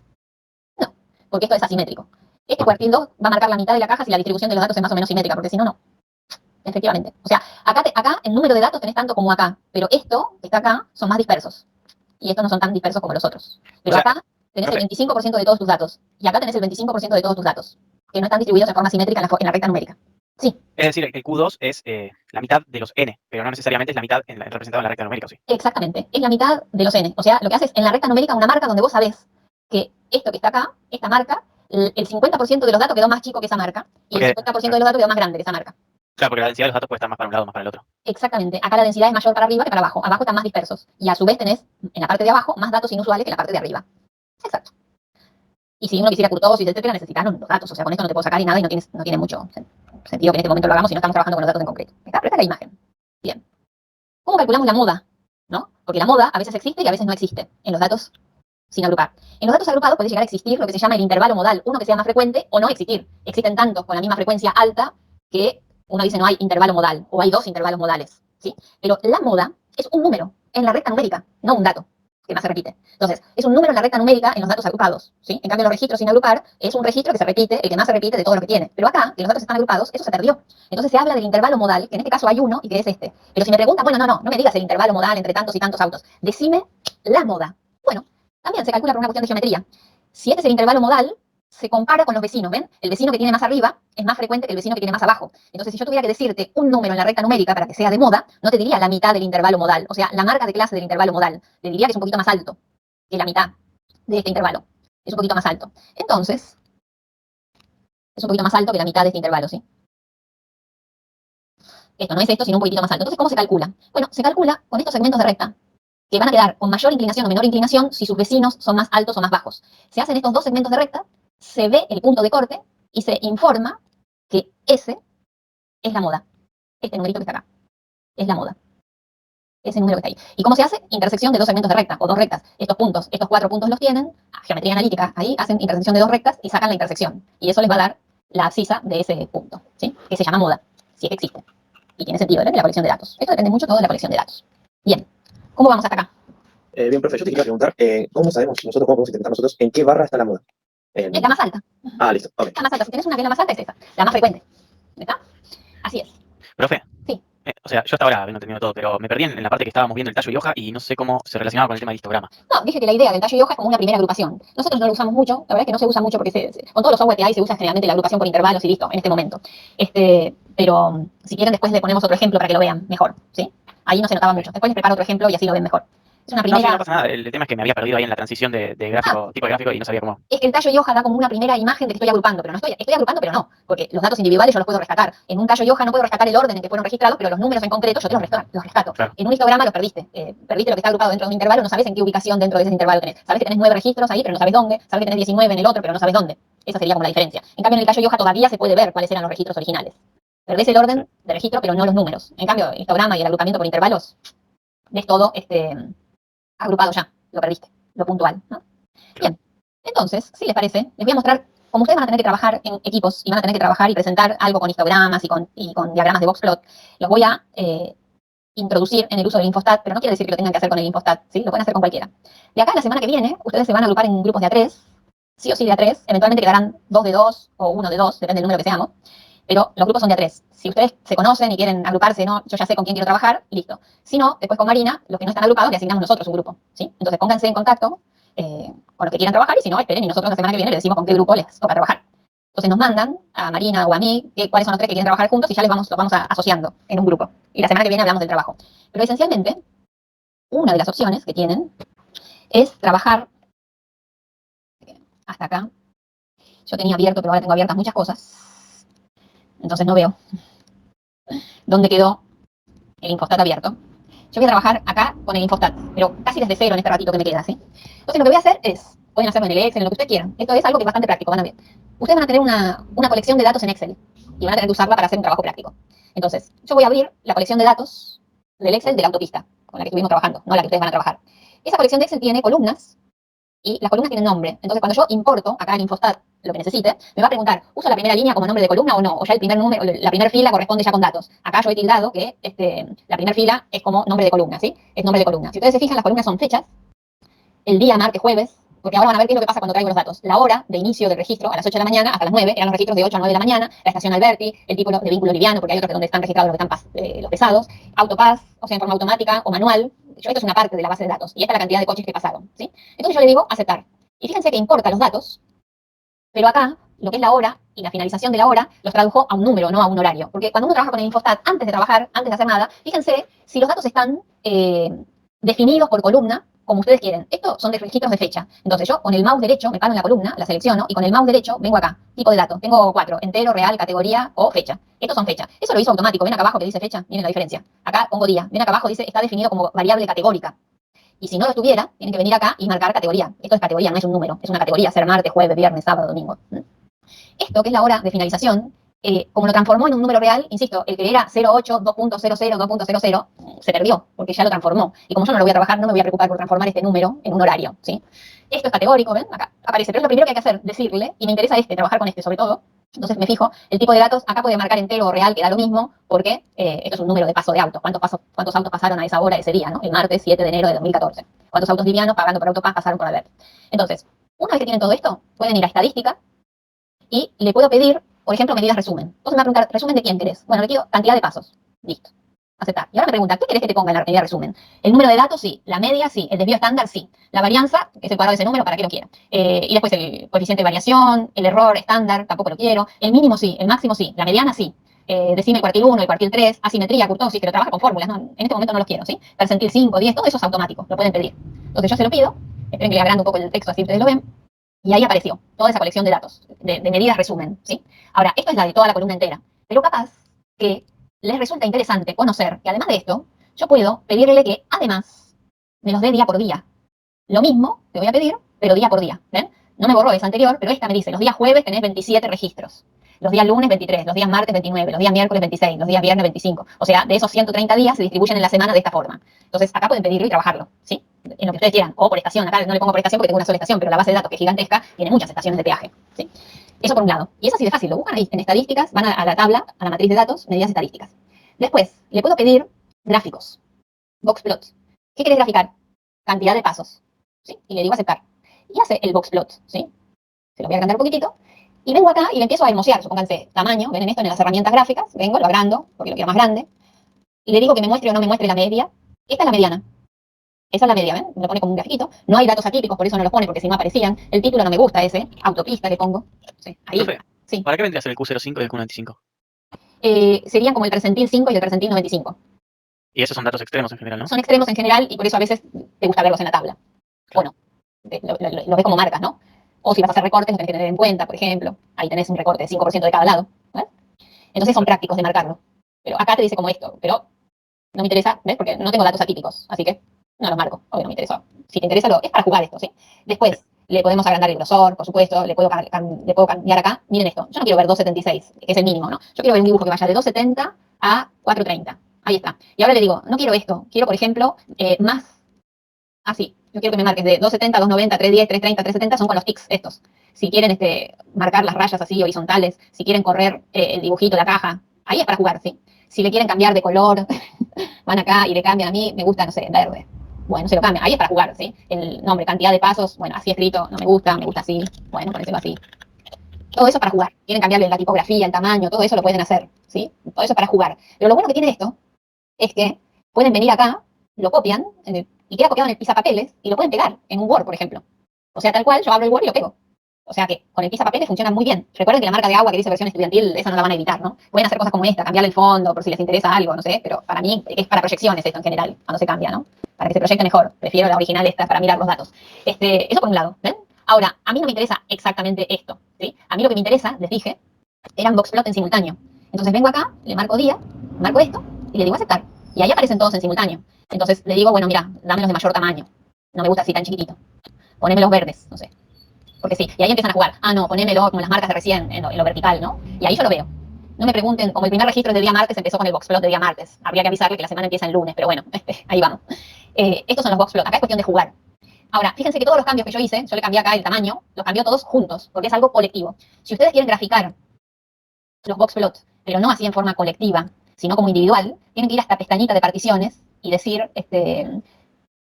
No, porque esto es asimétrico. Este cuartil 2 va a marcar la mitad de la caja si la distribución de los datos es más o menos simétrica, porque si no, no. Efectivamente. O sea, acá el número de datos tenés tanto como acá, pero esto que está acá son más dispersos. Y estos no son tan dispersos como los otros. Pero O sea, acá tenés el 25% de todos tus datos. Y acá tenés el 25% de todos tus datos, que no están distribuidos de forma simétrica en la recta numérica. Sí. Es decir, el Q2 es la mitad de los n, pero no necesariamente es la mitad representada en la recta numérica, ¿sí? Exactamente, es la mitad de los n. O sea, lo que haces en la recta numérica una marca donde vos sabés que esto que está acá, esta marca, el 50% de los datos quedó más chico que esa marca y el 50% de los datos quedó más grande que esa marca. Claro, porque la densidad de los datos puede estar más para un lado, más para el otro. Exactamente, acá la densidad es mayor para arriba que para abajo. Abajo están más dispersos y a su vez tenés en la parte de abajo más datos inusuales que en la parte de arriba. Exacto. Y si uno quisiera curtosis, etcétera, necesitaron los datos. O sea, con esto no te puedo sacar y nada y no tiene mucho sentido que en este momento lo hagamos si no estamos trabajando con los datos en concreto. Pero esta es la imagen. Bien. ¿Cómo calculamos la moda? ¿No? Porque la moda a veces existe y a veces no existe en los datos sin agrupar. En los datos agrupados puede llegar a existir lo que se llama el intervalo modal, uno que sea más frecuente o no existir. Existen tantos con la misma frecuencia alta que uno dice no hay intervalo modal o hay dos intervalos modales, ¿sí? Pero la moda es un número en la recta numérica, no un dato que más se repite. Entonces, es un número en la recta numérica en los datos agrupados, ¿sí? En cambio, los registros sin agrupar es un registro que se repite, el que más se repite de todo lo que tiene. Pero acá, que los datos están agrupados, eso se perdió. Entonces se habla del intervalo modal, que en este caso hay uno y que es este. Pero si me preguntan, bueno, no me digas el intervalo modal entre tantos y tantos autos. Decime la moda. Bueno, también se calcula por una cuestión de geometría. Si este es el intervalo modal, se compara con los vecinos, ¿ven? El vecino que tiene más arriba es más frecuente que el vecino que tiene más abajo. Entonces, si yo tuviera que decirte un número en la recta numérica para que sea de moda, no te diría la mitad del intervalo modal, o sea, la marca de clase del intervalo modal. Te diría que es un poquito más alto que la mitad de este intervalo. Es un poquito más alto. Entonces, es un poquito más alto que la mitad de este intervalo, ¿sí? Esto no es esto, sino un poquitito más alto. Entonces, ¿cómo se calcula? Bueno, se calcula con estos segmentos de recta, que van a quedar con mayor inclinación o menor inclinación si sus vecinos son más altos o más bajos. Se hacen estos dos segmentos de recta, se ve el punto de corte y se informa que ese es la moda. Este numerito que está acá es la moda. Ese número que está ahí. ¿Y cómo se hace? Intersección de dos segmentos de recta o dos rectas. Estos puntos, estos 4 puntos los tienen, geometría analítica, ahí hacen intersección de dos rectas y sacan la intersección. Y eso les va a dar la abscisa de ese punto, ¿sí? Que se llama moda, si es que existe. Y tiene sentido, depende de la colección de datos. Esto depende mucho todo de la colección de datos. Bien, ¿cómo vamos hasta acá? Bien, profe, yo te quería preguntar, ¿cómo sabemos nosotros, cómo podemos interpretar nosotros en qué barra está la moda? Es la más alta. Listo, ok. La más alta. Si tienes una que es la más alta, es esa. La más frecuente. ¿Está? Así es. Profe. Sí. O sea, yo hasta ahora habiendo entendido todo, pero me perdí en la parte que estábamos viendo el tallo y hoja y no sé cómo se relacionaba con el tema del histograma. No, dije que la idea del tallo y hoja es como una primera agrupación. Nosotros no lo usamos mucho, la verdad es que no se usa mucho porque con todos los software que hay se usa generalmente la agrupación por intervalos y listo, en este momento. Pero si quieren después le ponemos otro ejemplo para que lo vean mejor, ¿sí? Ahí no se notaba mucho. Después les preparo otro ejemplo y así lo ven mejor. Es una primera... No, sí, no pasa nada. El tema es que me había perdido ahí en la transición de gráfico, tipo de gráfico y no sabía cómo. Es que el tallo y hoja da como una primera imagen de que estoy agrupando, pero no estoy agrupando, pero no, porque los datos individuales yo los puedo rescatar. En un tallo y hoja no puedo rescatar el orden en que fueron registrados, pero los números en concreto yo te los rescato. Claro. En un histograma los perdiste. Perdiste lo que está agrupado dentro de un intervalo, no sabes en qué ubicación dentro de ese intervalo tenés. Sabes que tenés 9 registros ahí, pero no sabes dónde. Sabes que tenés 19 en el otro, pero no sabes dónde. Esa sería como la diferencia. En cambio, en el tallo y hoja todavía se puede ver cuáles eran los registros originales. Perdés el orden de registro, pero no los números. En cambio, el histograma y el agrupamiento por intervalos, ves todo agrupado ya, lo perdiste, lo puntual, ¿no? Bien, entonces, si les parece, les voy a mostrar cómo ustedes van a tener que trabajar en equipos y van a tener que trabajar y presentar algo con histogramas y con diagramas de boxplot. Los voy a introducir en el uso del Infostat, pero no quiere decir que lo tengan que hacer con el Infostat, ¿sí? Lo pueden hacer con cualquiera. De acá a la semana que viene, ustedes se van a agrupar en grupos de A3, sí o sí de A3, eventualmente quedarán 2 de 2 o 1 de 2, depende del número que seamos. pero los grupos son de a 3. Si ustedes se conocen y quieren agruparse, no, yo ya sé con quién quiero trabajar, listo. Si no, después con Marina, los que no están agrupados, le asignamos nosotros un grupo, ¿sí? Entonces pónganse en contacto con los que quieran trabajar y si no, esperen y nosotros la semana que viene les decimos con qué grupo les toca trabajar. Entonces nos mandan a Marina o a mí cuáles son los 3 que quieren trabajar juntos y ya los vamos asociando en un grupo. Y la semana que viene hablamos del trabajo. Pero esencialmente, una de las opciones que tienen es trabajar hasta acá. Yo tenía abierto, pero ahora tengo abiertas muchas cosas. Entonces no veo dónde quedó el Infostat abierto. Yo voy a trabajar acá con el Infostat, pero casi desde cero en este ratito que me queda, ¿sí? Entonces lo que voy a hacer es, pueden hacerlo en el Excel, en lo que ustedes quieran. Esto es algo que es bastante práctico, van a ver. Ustedes van a tener una colección de datos en Excel y van a tener que usarla para hacer un trabajo práctico. Entonces, yo voy a abrir la colección de datos del Excel de la autopista, con la que estuvimos trabajando, no la que ustedes van a trabajar. Esa colección de Excel tiene columnas y las columnas tienen nombre. Entonces, cuando yo importo acá en Infostat lo que necesite, me va a preguntar, ¿uso la primera línea como nombre de columna o no? O ya el primer número, la primera fila corresponde ya con datos. Acá yo he tildado que la primera fila es como nombre de columna, ¿sí? Es nombre de columna. Si ustedes se fijan, las columnas son fechas, el día, martes, jueves, porque ahora van a ver qué es lo que pasa cuando traigo los datos. La hora de inicio del registro, a las 8 de la mañana hasta las 9, eran los registros de 8 a 9 de la mañana, la estación Alberti, el tipo de vínculo liviano, porque hay otros donde están registrados los que están los pesados, autopass, o sea, en forma automática o manual. Esto es una parte de la base de datos, y esta es la cantidad de coches que pasaron, ¿sí? Entonces yo le digo aceptar. Y fíjense que importa los datos, pero acá, lo que es la hora y la finalización de la hora, los tradujo a un número, no a un horario. Porque cuando uno trabaja con el Infostat, antes de trabajar, antes de hacer nada, fíjense si los datos están definidos por columna, como ustedes quieren. Estos son de registros de fecha. Entonces yo con el mouse derecho me paro en la columna, la selecciono, y con el mouse derecho vengo acá, tipo de datos. Tengo 4, entero, real, categoría o fecha. Estos son fecha. Eso lo hizo automático. ¿Ven acá abajo que dice fecha? Miren la diferencia. Acá pongo día. Ven acá abajo dice está definido como variable categórica. Y si no lo estuviera, tienen que venir acá y marcar categoría. Esto es categoría, no es un número. Es una categoría, ser martes, jueves, viernes, sábado, domingo. Esto, que es la hora de finalización, como lo transformó en un número real, insisto, el que era 08, 2.00, 2.00, se perdió, porque ya lo transformó. Y como yo no lo voy a trabajar, no me voy a preocupar por transformar este número en un horario, ¿sí? Esto es categórico, ¿ven? Acá aparece. Pero es lo primero que hay que hacer, decirle, y me interesa trabajar con sobre todo. Entonces me fijo, el tipo de datos, acá puede marcar entero o real, que da lo mismo, porque esto es un número de paso de autos. ¿Cuántos autos pasaron a esa hora ese día, ¿no? El martes 7 de enero de 2014. ¿Cuántos autos livianos pagando por Autopass pasaron por Alberti? Entonces, una vez que tienen todo esto, pueden ir a estadística y le puedo pedir, por ejemplo, medidas resumen. Entonces me va a preguntar, ¿resumen de quién querés? Bueno, le pido cantidad de pasos. Listo. Aceptar. Y ahora me pregunta, ¿qué querés que te ponga en la medida resumen? El número de datos, sí. La media, sí. El desvío estándar, sí. La varianza, que es el cuadrado de ese número, ¿para qué lo quiero? Y después el coeficiente de variación, el error estándar, tampoco lo quiero. El mínimo, sí. El máximo, sí. La mediana, sí. Decime el cuartil 1, el cuartil 3, asimetría, kurtosis, que lo trabaja con fórmulas, ¿no? En este momento no los quiero, ¿sí? Percentil 5, 10, todo eso es automático. Lo pueden pedir. Entonces yo se lo pido. Esperen que le agrando un poco el texto así ustedes lo ven. Y ahí apareció toda esa colección de datos, de medidas resumen, ¿sí? Ahora, esto es la de toda la columna entera. Pero capaz que les resulta interesante conocer que además de esto, yo puedo pedirle que además me los dé día por día. Lo mismo te voy a pedir, pero día por día. ¿Ven? No me borró esa anterior, pero esta me dice, los días jueves tenés 27 registros. Los días lunes 23, los días martes 29, los días miércoles 26, los días viernes 25. O sea, de esos 130 días se distribuyen en la semana de esta forma. Entonces, acá pueden pedirlo y trabajarlo, ¿sí? En lo que ustedes quieran. O por estación. Acá no le pongo por estación porque tengo una sola estación, pero la base de datos, que es gigantesca, tiene muchas estaciones de peaje, ¿sí? Eso por un lado. Y es así de fácil. Lo buscan ahí en estadísticas, van a la tabla, a la matriz de datos, medidas estadísticas. Después, le puedo pedir gráficos. Boxplot. ¿Qué querés graficar? Cantidad de pasos, ¿sí? Y le digo aceptar. Y hace el boxplot, ¿sí? Se lo voy a agrandar un poquitito. Y vengo acá y le empiezo a hermosear, supónganse, tamaño, ven en esto, en las herramientas gráficas, vengo, lo agrando, porque lo quiero más grande, y le digo que me muestre o no me muestre la media. Esta es la mediana. Esa es la media, ¿ven? Me lo pone como un grafiquito. No hay datos atípicos, por eso no los pone, porque si no aparecían. El título no me gusta ese, autopista le pongo. Sí, ahí. Profe, Sí. ¿para qué vendría a ser el Q05 y el Q95? Serían como el percentil 5 y el percentil 95. Y esos son datos extremos en general, ¿no? Son extremos en general y por eso a veces te gusta verlos en la tabla. Claro. Bueno, lo ves como marcas, ¿no? O si vas a hacer recortes, lo tenés que tener en cuenta, por ejemplo. Ahí tenés un recorte de 5% de cada lado. ¿Ves? Entonces son prácticos de marcarlo. Pero acá te dice como esto, pero no me interesa, ¿ves? Porque no tengo datos atípicos, así que no los marco. Obvio, no me interesa. Si te interesa, es para jugar esto, ¿sí? Después, le podemos agrandar el grosor, por supuesto, le puedo cambiar acá. Miren esto, yo no quiero ver 276, que es el mínimo, ¿no? Yo quiero ver un dibujo que vaya de 270 a 430. Ahí está. Y ahora le digo, no quiero esto, quiero, por ejemplo, más así. Yo quiero que me marques de 270, 290, 310, 330, 370, son con los tics estos. Si quieren marcar las rayas así horizontales, si quieren correr el dibujito, la caja, ahí es para jugar, ¿sí? Si le quieren cambiar de color, van acá y le cambian. A mí me gusta, no sé, verde. Bueno, se lo cambia. Ahí es para jugar, ¿sí? El nombre, cantidad de pasos, bueno, así escrito, no me gusta así. Bueno, ponérselo así. Todo eso para jugar. Quieren cambiarle la tipografía, el tamaño, todo eso lo pueden hacer, ¿sí? Todo eso para jugar. Pero lo bueno que tiene esto es que pueden venir acá, lo copian, y queda copiado en el pisapapeles, y lo pueden pegar en un Word, por ejemplo. O sea, tal cual, yo abro el Word y lo pego. O sea que con el pisapapeles funciona muy bien. Recuerden que la marca de agua que dice versión estudiantil, esa no la van a editar, ¿no? Pueden hacer cosas como esta, cambiarle el fondo, por si les interesa algo, no sé, pero para mí es para proyecciones esto en general, cuando se cambia, ¿no? Para que se proyecte mejor. Prefiero la original esta para mirar los datos. Eso por un lado, ¿ven? Ahora, a mí no me interesa exactamente esto, ¿sí? A mí lo que me interesa, les dije, eran boxplot en simultáneo. Entonces vengo acá, le marco día, marco esto, y le digo aceptar. Y ahí aparecen todos en simultáneo. Entonces le digo, bueno, mira, dámelos de mayor tamaño. No me gusta así tan chiquitito. Ponémelos verdes, no sé. Porque sí, y ahí empiezan a jugar. Ah, no, ponémelo como las marcas de recién, en lo vertical, ¿no? Y ahí yo lo veo. No me pregunten, como el primer registro es de día martes, empezó con el boxplot de día martes. Habría que avisarle que la semana empieza el lunes, pero bueno, ahí vamos. Estos son los boxplot. Acá es cuestión de jugar. Ahora, fíjense que todos los cambios que yo hice, yo le cambié acá el tamaño, los cambió todos juntos, porque es algo colectivo. Si ustedes quieren graficar los boxplot, pero no así en forma colectiva, sino como individual, tienen que ir a esta pestañita de particiones y decir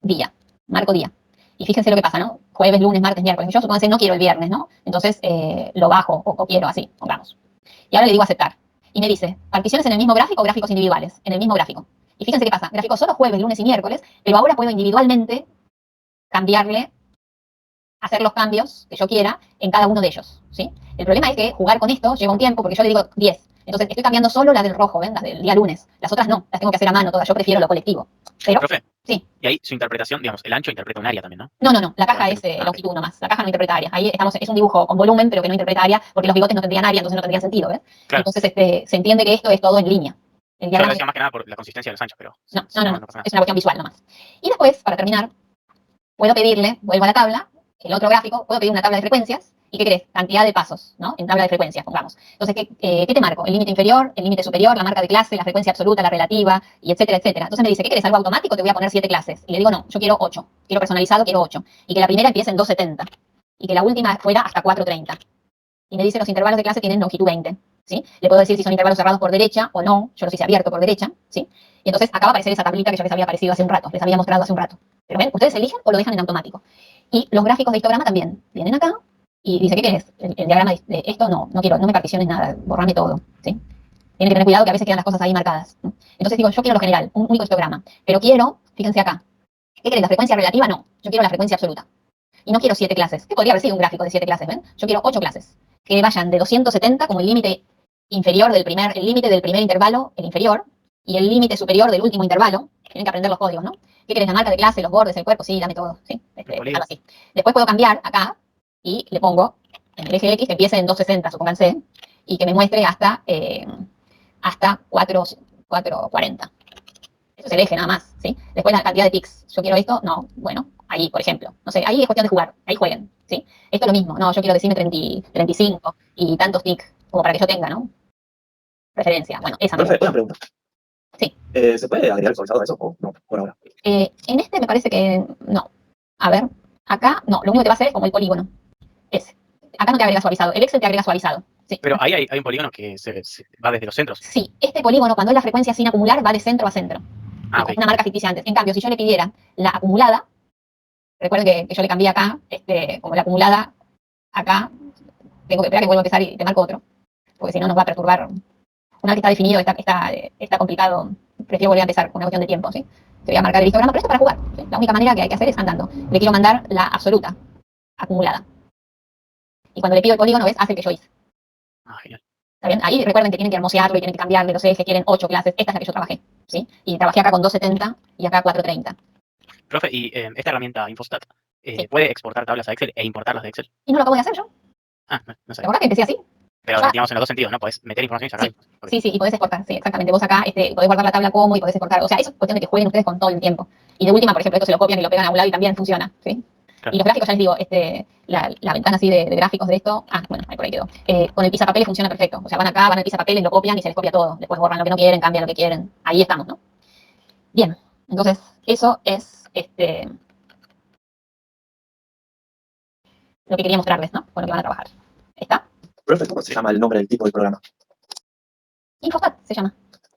día, marco día. Y fíjense lo que pasa, ¿no? Jueves, lunes, martes, miércoles. Yo supongo que no quiero el viernes, ¿no? Entonces lo bajo o quiero así, pongamos. Y ahora le digo aceptar. Y me dice, particiones en el mismo gráfico o gráficos individuales, en el mismo gráfico. Y fíjense qué pasa, gráficos solo jueves, lunes y miércoles, pero ahora puedo individualmente cambiarle, hacer los cambios que yo quiera en cada uno de ellos, ¿sí? El problema es que jugar con esto lleva un tiempo porque yo le digo 10. Entonces estoy cambiando solo la del rojo, ¿ven? Las del día lunes. Las otras no, las tengo que hacer a mano todas. Yo prefiero lo colectivo. Pero, Profe, sí. y ahí su interpretación, digamos, el ancho interpreta un área también, ¿no? No. La caja es longitud nomás. La caja no interpreta área. Ahí estamos, es un dibujo con volumen, pero que no interpreta área, porque los bigotes no tendrían área, entonces no tendrían sentido, ¿ves? Claro. Entonces se entiende que esto es todo en línea. El Yo lo diagrama decía más que nada por la consistencia de los anchos, pero... no. pasa nada. Es una cuestión visual nomás. Y después, para terminar, puedo pedirle, vuelvo a la tabla, el otro gráfico, puedo pedir una tabla de frecuencias. ¿Y qué querés? Cantidad de pasos, ¿no? En tabla de frecuencias, pongamos. Entonces, ¿qué te marco? El límite inferior, el límite superior, la marca de clase, la frecuencia absoluta, la relativa, y etcétera, etcétera. Entonces me dice, ¿qué querés? ¿Algo automático? Te voy a poner 7 clases. Y le digo, no, yo quiero 8. Quiero personalizado, quiero 8. Y que la primera empiece en 270. Y que la última fuera hasta 430. Y me dice, los intervalos de clase tienen longitud 20. ¿Sí? Le puedo decir si son intervalos cerrados por derecha o no. Yo los hice abierto por derecha. ¿Sí? Y entonces acaba de aparecer esa tablita que yo les había aparecido hace un rato. Les había mostrado hace un rato. Pero ven, ustedes eligen o lo dejan en automático. Y los gráficos de histograma también. Vienen acá. Y dice, ¿qué querés? El diagrama de esto no quiero, no me particiones nada, borrame todo, ¿sí? Tienen que tener cuidado que a veces quedan las cosas ahí marcadas, ¿no? Entonces digo, yo quiero lo general, un único histograma, pero quiero, fíjense acá, ¿qué querés? ¿La frecuencia relativa? No, yo quiero la frecuencia absoluta. Y no quiero 7 clases, que podría haber sido un gráfico de 7 clases, ¿ven? Yo quiero 8 clases, que vayan de 270 como el límite inferior del el límite del primer intervalo, el inferior, y el límite superior del último intervalo. Tienen que aprender los códigos, ¿no? ¿Qué querés? La marca de clase, los bordes, el cuerpo, sí, dame todo, ¿sí? Algo así. Después puedo cambiar acá y le pongo en el eje X que empiece en 260, supónganse, y que me muestre hasta 440. Eso es el eje nada más, ¿sí? Después la cantidad de tics. Yo quiero esto, no, bueno, ahí, por ejemplo. No sé, ahí es cuestión de jugar, ahí jueguen, ¿sí? Esto es lo mismo, no, yo quiero decirme 35 y tantos tics, como para que yo tenga, ¿no? Preferencia, bueno, esa Profe, una pregunta. Sí. ¿Se puede agregar visualizado a eso o no, por ahora? En este me parece que no. A ver, acá no, lo único que te va a hacer es como el polígono. Ese. Acá no te agrega suavizado, el Excel te agrega suavizado. Sí. Pero ahí hay un polígono que va desde los centros. Sí, este polígono, cuando es la frecuencia sin acumular, va de centro a centro. Ah, Con ok. una marca ficticia antes. En cambio, si yo le pidiera la acumulada, recuerden que yo le cambié acá, como la acumulada, acá, tengo que esperar que vuelva a empezar y te marco otro, porque si no nos va a perturbar. Una vez que está definido, está complicado, prefiero volver a empezar con una cuestión de tiempo, ¿sí? Te voy a marcar el histograma, pero esto para jugar, ¿sí? La única manera que hay que hacer es andando. Le quiero mandar la absoluta, acumulada. Y cuando le pido el polígono, ¿ves? Hace el que yo hice. Ah, genial. ¿Está bien? Ahí recuerden que tienen que hermosearlo y tienen que cambiarle los ejes, quieren 8 clases. Esta es la que yo trabajé, ¿sí? Y trabajé acá con 270 y acá 430. Profe, y esta herramienta Infostat, Sí. ¿puede exportar tablas a Excel e importarlas de Excel? Y no lo acabo de hacer yo. Ah, no ¿Te sé. acuerdas que empecé así? Pero Ya. digamos en los dos sentidos, ¿no? Podés meter información y sacar. Sí, y podés exportar, sí, exactamente. Vos acá podés guardar la tabla como y podés exportar. O sea, eso es cuestión de que jueguen ustedes con todo el tiempo. Y de última, por ejemplo, esto se lo copian y lo pegan a un lado y también funciona, ¿sí? Claro. Y los gráficos, ya les digo, la ventana así de gráficos de esto, bueno, ahí por ahí quedó. Con el pisapapeles funciona perfecto. O sea, van acá, van al pisapapeles, lo copian y se les copia todo. Después borran lo que no quieren, cambian lo que quieren. Ahí estamos, ¿no? Bien, entonces, eso es lo que quería mostrarles, ¿no? Con lo que van a trabajar. ¿Está? Profe, ¿cómo se llama el nombre del tipo de programa? Infostat se llama.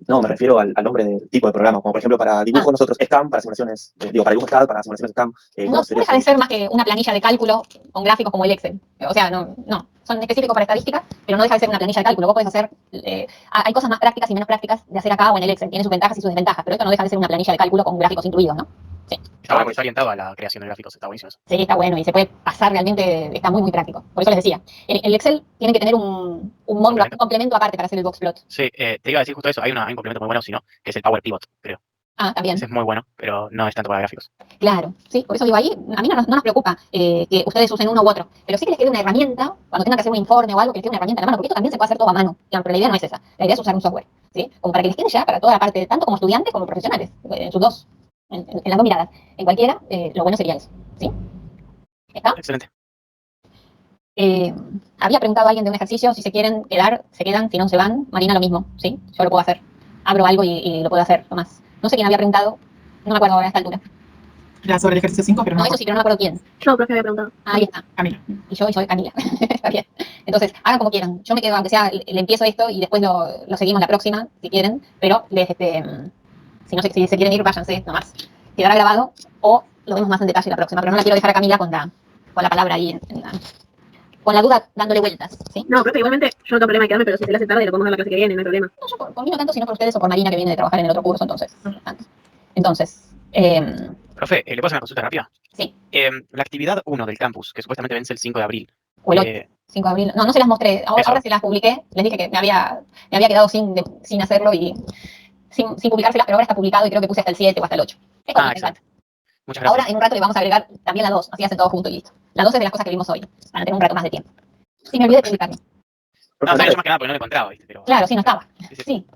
No, me refiero al nombre del tipo de programa. Como por ejemplo para dibujos nosotros SCAM, para simulaciones, para dibujos CAD, para simulaciones SCAM. No, ¿cómo no sería deja de ser más que una planilla de cálculo con gráficos como el Excel. O sea, no, son específicos para estadística, pero no deja de ser una planilla de cálculo. Vos podés hacer, hay cosas más prácticas y menos prácticas de hacer acá o en el Excel. Tiene sus ventajas y sus desventajas, pero esto no deja de ser una planilla de cálculo con gráficos incluidos, ¿no? Sí. Está bueno, porque está orientado a la creación de gráficos, está buenísimo eso. Sí, está bueno y se puede pasar realmente, está muy práctico. Por eso les decía, el Excel tiene que tener un módulo, ¿Complemento? un complemento aparte para hacer el box plot. Sí, te iba a decir justo eso, hay un complemento muy bueno, si no, que es el Power Pivot, creo. Ah, también. Ese es muy bueno, pero no es tanto para gráficos. Claro, sí, por eso digo ahí, a mí no nos preocupa que ustedes usen uno u otro, pero sí que les quede una herramienta, cuando tengan que hacer un informe o algo, que les quede una herramienta en la mano, porque esto también se puede hacer todo a mano, claro, pero la idea no es esa, la idea es usar un software, ¿sí? Como para que les quede ya para toda la parte, tanto como estudiantes como profesionales, en sus dos, en las dos miradas, en cualquiera, lo bueno sería eso, ¿sí? ¿Está? Excelente. Había preguntado a alguien de un ejercicio, si se quieren quedar, se quedan, si no se van, Marina lo mismo, ¿sí? Yo lo puedo hacer, abro algo y lo puedo hacer, nomás. No sé quién había preguntado, no me acuerdo ahora a esta altura. Era sobre el ejercicio 5, pero No, no. eso sí, pero no me acuerdo quién. Yo, profe, había preguntado. Ahí está. Camila. Y yo soy Camila. Está bien. Entonces, hagan como quieran. Yo me quedo, aunque sea, le empiezo esto y después lo seguimos la próxima, si quieren. Pero si no sé, si se quieren ir, váyanse nomás. Quedará grabado o lo vemos más en detalle la próxima. Pero no la quiero dejar a Camila con la palabra ahí, con la duda dándole vueltas, ¿sí? No, profe, igualmente yo no tengo problema de quedarme, pero si se le hace tarde, lo podemos ver la clase que viene, no hay problema. No, yo por mí no tanto, sino por ustedes o por Marina, que viene de trabajar en el otro curso, entonces. Tanto. Entonces, Profe, ¿le puedo hacer una consulta rápida? sí. La actividad 1 del campus, que supuestamente vence el 5 de abril. O el 5 de abril. No se las mostré. Ahora se las publiqué. Les dije que me había quedado sin hacerlo y sin publicárselas, pero ahora está publicado y creo que puse hasta el 7 o hasta el 8. Es cortito, excelente. Muchas ahora gracias. en un rato le vamos a agregar también la 2, así hacen todo junto y listo. La 2 es de las cosas que vimos hoy, para tener un rato más de tiempo. Sí, me olvidé de publicarlo. No, está hecho más que nada porque no lo encontraba, ¿viste? Pero... Claro, sí, no estaba. Sí. Sí.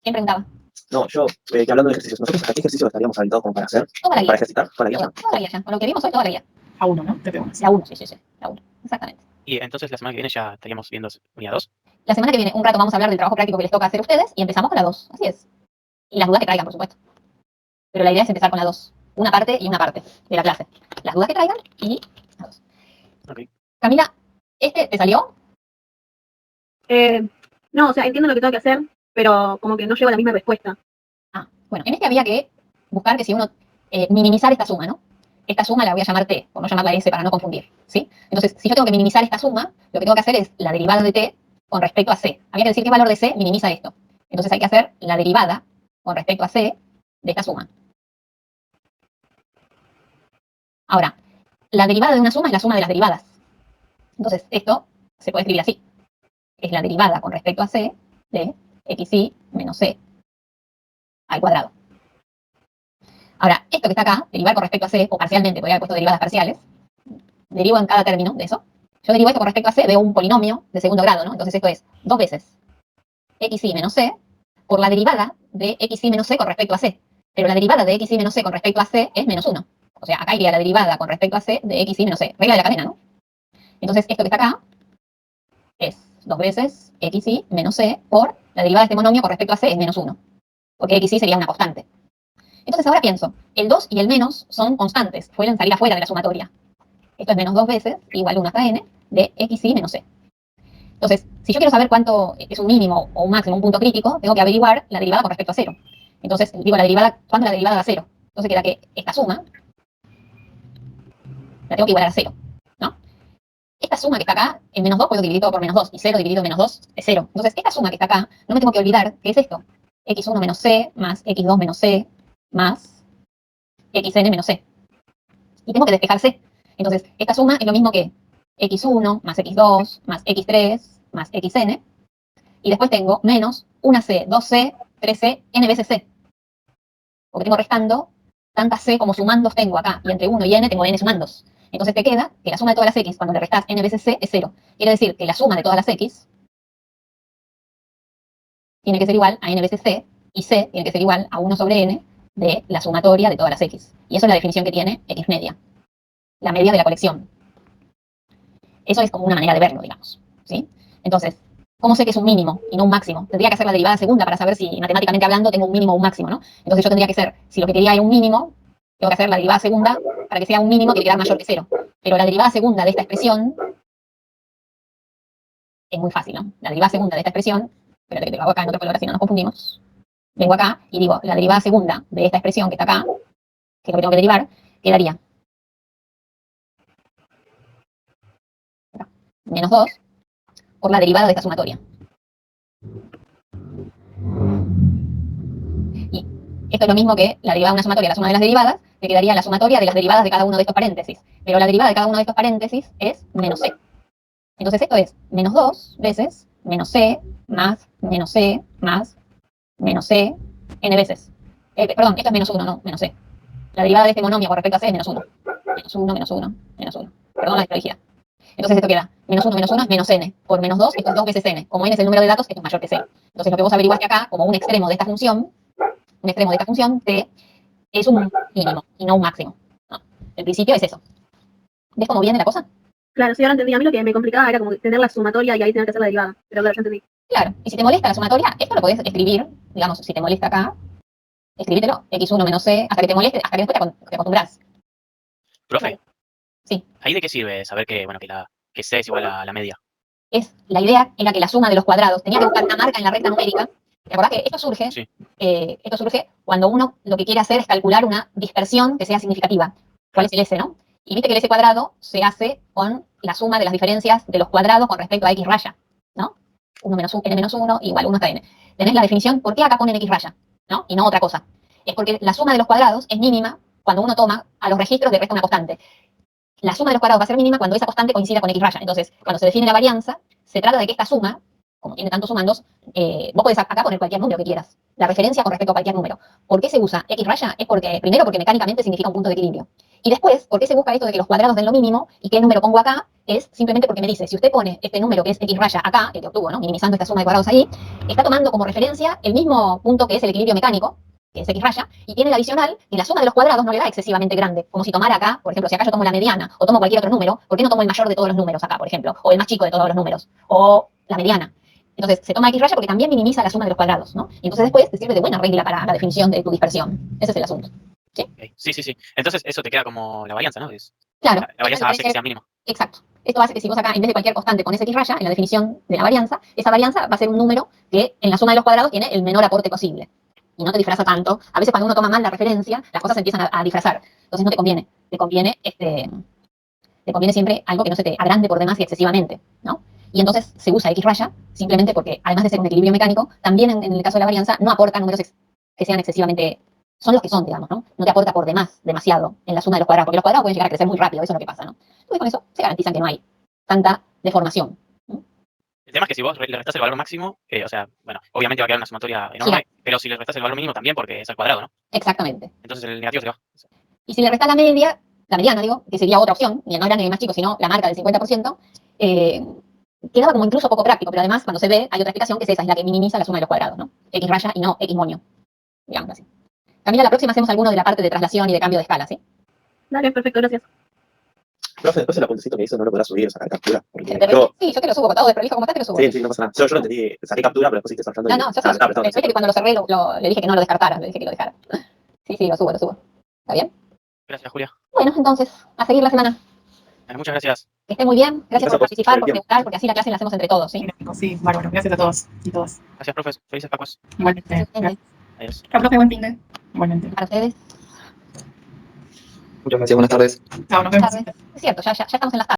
¿Quién preguntaba? No, yo, que hablando de ejercicios, ¿nosotros a qué ejercicios estaríamos habilitados como para hacer? Toda la ¿Para guía. ejercitar? ¿Toda la guía? Toda la guía ya. Con lo que vimos hoy, toda la guía. A 1, ¿no? TP1. La 1, sí. La 1. Exactamente. Y entonces la semana que viene ya estaríamos viendo unidad 2. La semana que viene, un rato vamos a hablar del trabajo práctico que les toca hacer a ustedes y empezamos con la 2. Así es. Y las dudas que traigan, por supuesto. Pero la idea es empezar con la 2. Una parte y una parte de la clase. Las dudas que traigan y la 2. Ok. Camila, ¿te salió? No, o sea, entiendo lo que tengo que hacer, pero como que no llevo la misma respuesta. Ah, bueno, en este había que buscar que si uno minimizar esta suma, ¿no? Esta suma la voy a llamar t, por no llamarla s para no confundir, ¿sí? Entonces, si yo tengo que minimizar esta suma, lo que tengo que hacer es la derivada de t con respecto a c. Había que decir qué valor de c minimiza esto. Entonces hay que hacer la derivada con respecto a c de esta suma. Ahora, la derivada de una suma es la suma de las derivadas. Entonces, esto se puede escribir así. Es la derivada con respecto a c de xy menos c al cuadrado. Ahora, esto que está acá, derivar con respecto a c, o parcialmente, podría haber puesto derivadas parciales, derivo en cada término de eso. Yo derivo esto con respecto a c de un polinomio de segundo grado, ¿no? Entonces esto es 2 veces xy menos c por la derivada de xy menos c con respecto a c. Pero la derivada de xy menos c con respecto a c es menos 1. O sea, acá iría la derivada con respecto a c de xy menos c. Regla de la cadena, ¿no? Entonces esto que está acá es 2 veces xy menos c por la derivada de este monomio con respecto a c es menos 1. Porque xy sería una constante. Entonces ahora pienso, el 2 y el menos son constantes, suelen salir afuera de la sumatoria. Esto es menos 2 veces, igual 1 hasta n, de xy menos c. Entonces, si yo quiero saber cuánto es un mínimo o un máximo, un punto crítico, tengo que averiguar la derivada con respecto a 0. Entonces, digo la derivada, ¿cuándo la derivada da 0? Entonces queda que esta suma la tengo que igualar a 0, ¿no? Esta suma que está acá, en menos 2 puedo dividir todo por menos 2, y 0 dividido en menos 2 es 0. Entonces, esta suma que está acá, no me tengo que olvidar que es esto. x1 menos c más x2 menos c más xn menos c. Y tengo que despejar c. Entonces, esta suma es lo mismo que x1 más x2 más x3 más xn. Y después tengo menos 1c, 2c, 3c, n veces c. Porque tengo restando tantas c como sumandos tengo acá. Y entre 1 y n tengo n sumandos. Entonces te queda que la suma de todas las x, cuando le restás n veces c, es 0. Quiere decir que la suma de todas las x tiene que ser igual a n veces c. Y c tiene que ser igual a 1 sobre n de la sumatoria de todas las x. Y eso es la definición que tiene x media. La media de la colección. Eso es como una manera de verlo, digamos, ¿sí? Entonces, ¿cómo sé que es un mínimo y no un máximo? Tendría que hacer la derivada segunda para saber si, matemáticamente hablando, tengo un mínimo o un máximo, ¿no? Entonces yo tendría que ser, si lo que quería era un mínimo, tengo que hacer la derivada segunda para que sea un mínimo que quede mayor que 0. Pero la derivada segunda de esta expresión es muy fácil, ¿no? La derivada segunda de esta expresión espérate que te lo hago acá en otro color, así no nos confundimos. Vengo acá y digo, la derivada segunda de esta expresión que está acá, que es lo que tengo que derivar, quedaría menos 2 por la derivada de esta sumatoria. Y esto es lo mismo que la derivada de una sumatoria, la suma de las derivadas, que quedaría la sumatoria de las derivadas de cada uno de estos paréntesis. Pero la derivada de cada uno de estos paréntesis es menos c. Entonces esto es menos 2 veces menos c más menos c más menos c n veces. Perdón, esto es menos 1, no, menos c. La derivada de este monomio con respecto a c es menos 1. Menos 1, menos 1, menos 1. Perdón la desprolijidad. Entonces esto queda menos 1 es menos n. Por menos 2, esto es 2 veces n. Como n es el número de datos, esto es mayor que c. Entonces lo que vos averiguaste acá, como un extremo de esta función, t, es un mínimo y no un máximo. No. El principio es eso. ¿Ves cómo viene la cosa? Claro, sí, ahora entendí. A mí lo que me complicaba era como tener la sumatoria y ahí tener que hacer la derivada. Pero claro, ya entendí. Claro. Y si te molesta la sumatoria, esto lo podés escribir, digamos, si te molesta acá, escribítelo, x1 menos c, hasta que te moleste, hasta que después te acostumbras. Profe. Sí. ¿Ahí de qué sirve saber que, bueno, que C es igual a la media? La idea era que la suma de los cuadrados tenía que buscar una marca en la recta numérica. ¿Te acordás que esto surge? Sí. Esto surge cuando uno lo que quiere hacer es calcular una dispersión que sea significativa. ¿Cuál es el S, no? Y viste que el S cuadrado se hace con la suma de las diferencias de los cuadrados con respecto a X raya, ¿no? 1 menos 1, n menos 1 igual 1 hasta n. Tenés la definición, ¿por qué acá ponen X raya? ¿No? Y no otra cosa. Es porque la suma de los cuadrados es mínima cuando uno toma a los registros de resta una constante. La suma de los cuadrados va a ser mínima cuando esa constante coincida con X raya. Entonces, cuando se define la varianza, se trata de que esta suma, como tiene tantos sumandos, vos podés acá poner cualquier número que quieras. La referencia con respecto a cualquier número. ¿Por qué se usa X raya? Es porque, primero, porque mecánicamente significa un punto de equilibrio. Y después, ¿por qué se busca esto de que los cuadrados den lo mínimo y qué número pongo acá? Es simplemente porque me dice, si usted pone este número que es X raya acá, el que obtuvo, ¿no? Minimizando esta suma de cuadrados ahí, está tomando como referencia el mismo punto que es el equilibrio mecánico, que es X raya, y tiene el adicional que la suma de los cuadrados no le da excesivamente grande. Como si tomara acá, por ejemplo, si acá yo tomo la mediana o tomo cualquier otro número, ¿por qué no tomo el mayor de todos los números acá, por ejemplo? O el más chico de todos los números, o la mediana. Entonces, se toma X raya porque también minimiza la suma de los cuadrados, ¿no? Y entonces después te sirve de buena regla para la definición de tu dispersión. Ese es el asunto. ¿Sí? Okay. Sí. Entonces eso te queda como la varianza, ¿no? Claro. La varianza hace que sea mínimo. Exacto. Esto hace que si vos acá, en vez de cualquier constante pones X raya en la definición de la varianza, esa varianza va a ser un número que en la suma de los cuadrados tiene el menor aporte posible. Y no te disfraza tanto. A veces cuando uno toma mal la referencia, las cosas se empiezan a disfrazar. Entonces no te conviene. Te conviene siempre algo que no se te agrande por demás y excesivamente, ¿no? Y entonces se usa X raya simplemente porque, además de ser un equilibrio mecánico, también en el caso de la varianza no aporta números que sean excesivamente, son los que son, digamos, ¿no? No te aporta por demás demasiado en la suma de los cuadrados, porque los cuadrados pueden llegar a crecer muy rápido, eso es lo que pasa, ¿no? Entonces con eso se garantizan que no hay tanta deformación. El tema es que si vos le restás el valor máximo, o sea, bueno, obviamente va a quedar una sumatoria enorme, pero si le restás el valor mínimo también porque es al cuadrado, ¿no? Exactamente. Entonces el negativo se va. Y si le restás la mediana, digo, que sería otra opción, ni el más grande ni el más chico, sino la marca del 50%, quedaba como incluso poco práctico, pero además cuando se ve hay otra explicación que es esa, es la que minimiza la suma de los cuadrados, ¿no? X raya y no X moño, digamos así. Camila, la próxima hacemos alguno de la parte de traslación y de cambio de escala, ¿sí? Dale, perfecto, gracias. Profe, después el apuntecito que hizo no lo podrás subir o sacar captura. Porque Sí, yo te lo subo, todo desprolijo como está, te lo subo. Sí, no pasa nada. Yo lo entendí, saqué captura, pero después sí desarrollando. No, yo viste que cuando lo cerré le dije que no lo descartara, le dije que lo dejara. Sí, lo subo. ¿Está bien? Gracias, Julia. Bueno, entonces, a seguir la semana. Bueno, muchas gracias. Que esté muy bien, gracias por participar, por bien. preguntar, porque así la clase la hacemos entre todos, ¿sí? Sí, bárbaro. Gracias a todos y todas. Gracias, profes. Felices Pascuas. Igualmente. Adiós. Chao, profe, buen fin de. Igualmente. Para ustedes. Muchas gracias, buenas tardes. Chao, nos vemos. Es cierto, ya estamos en las tardes.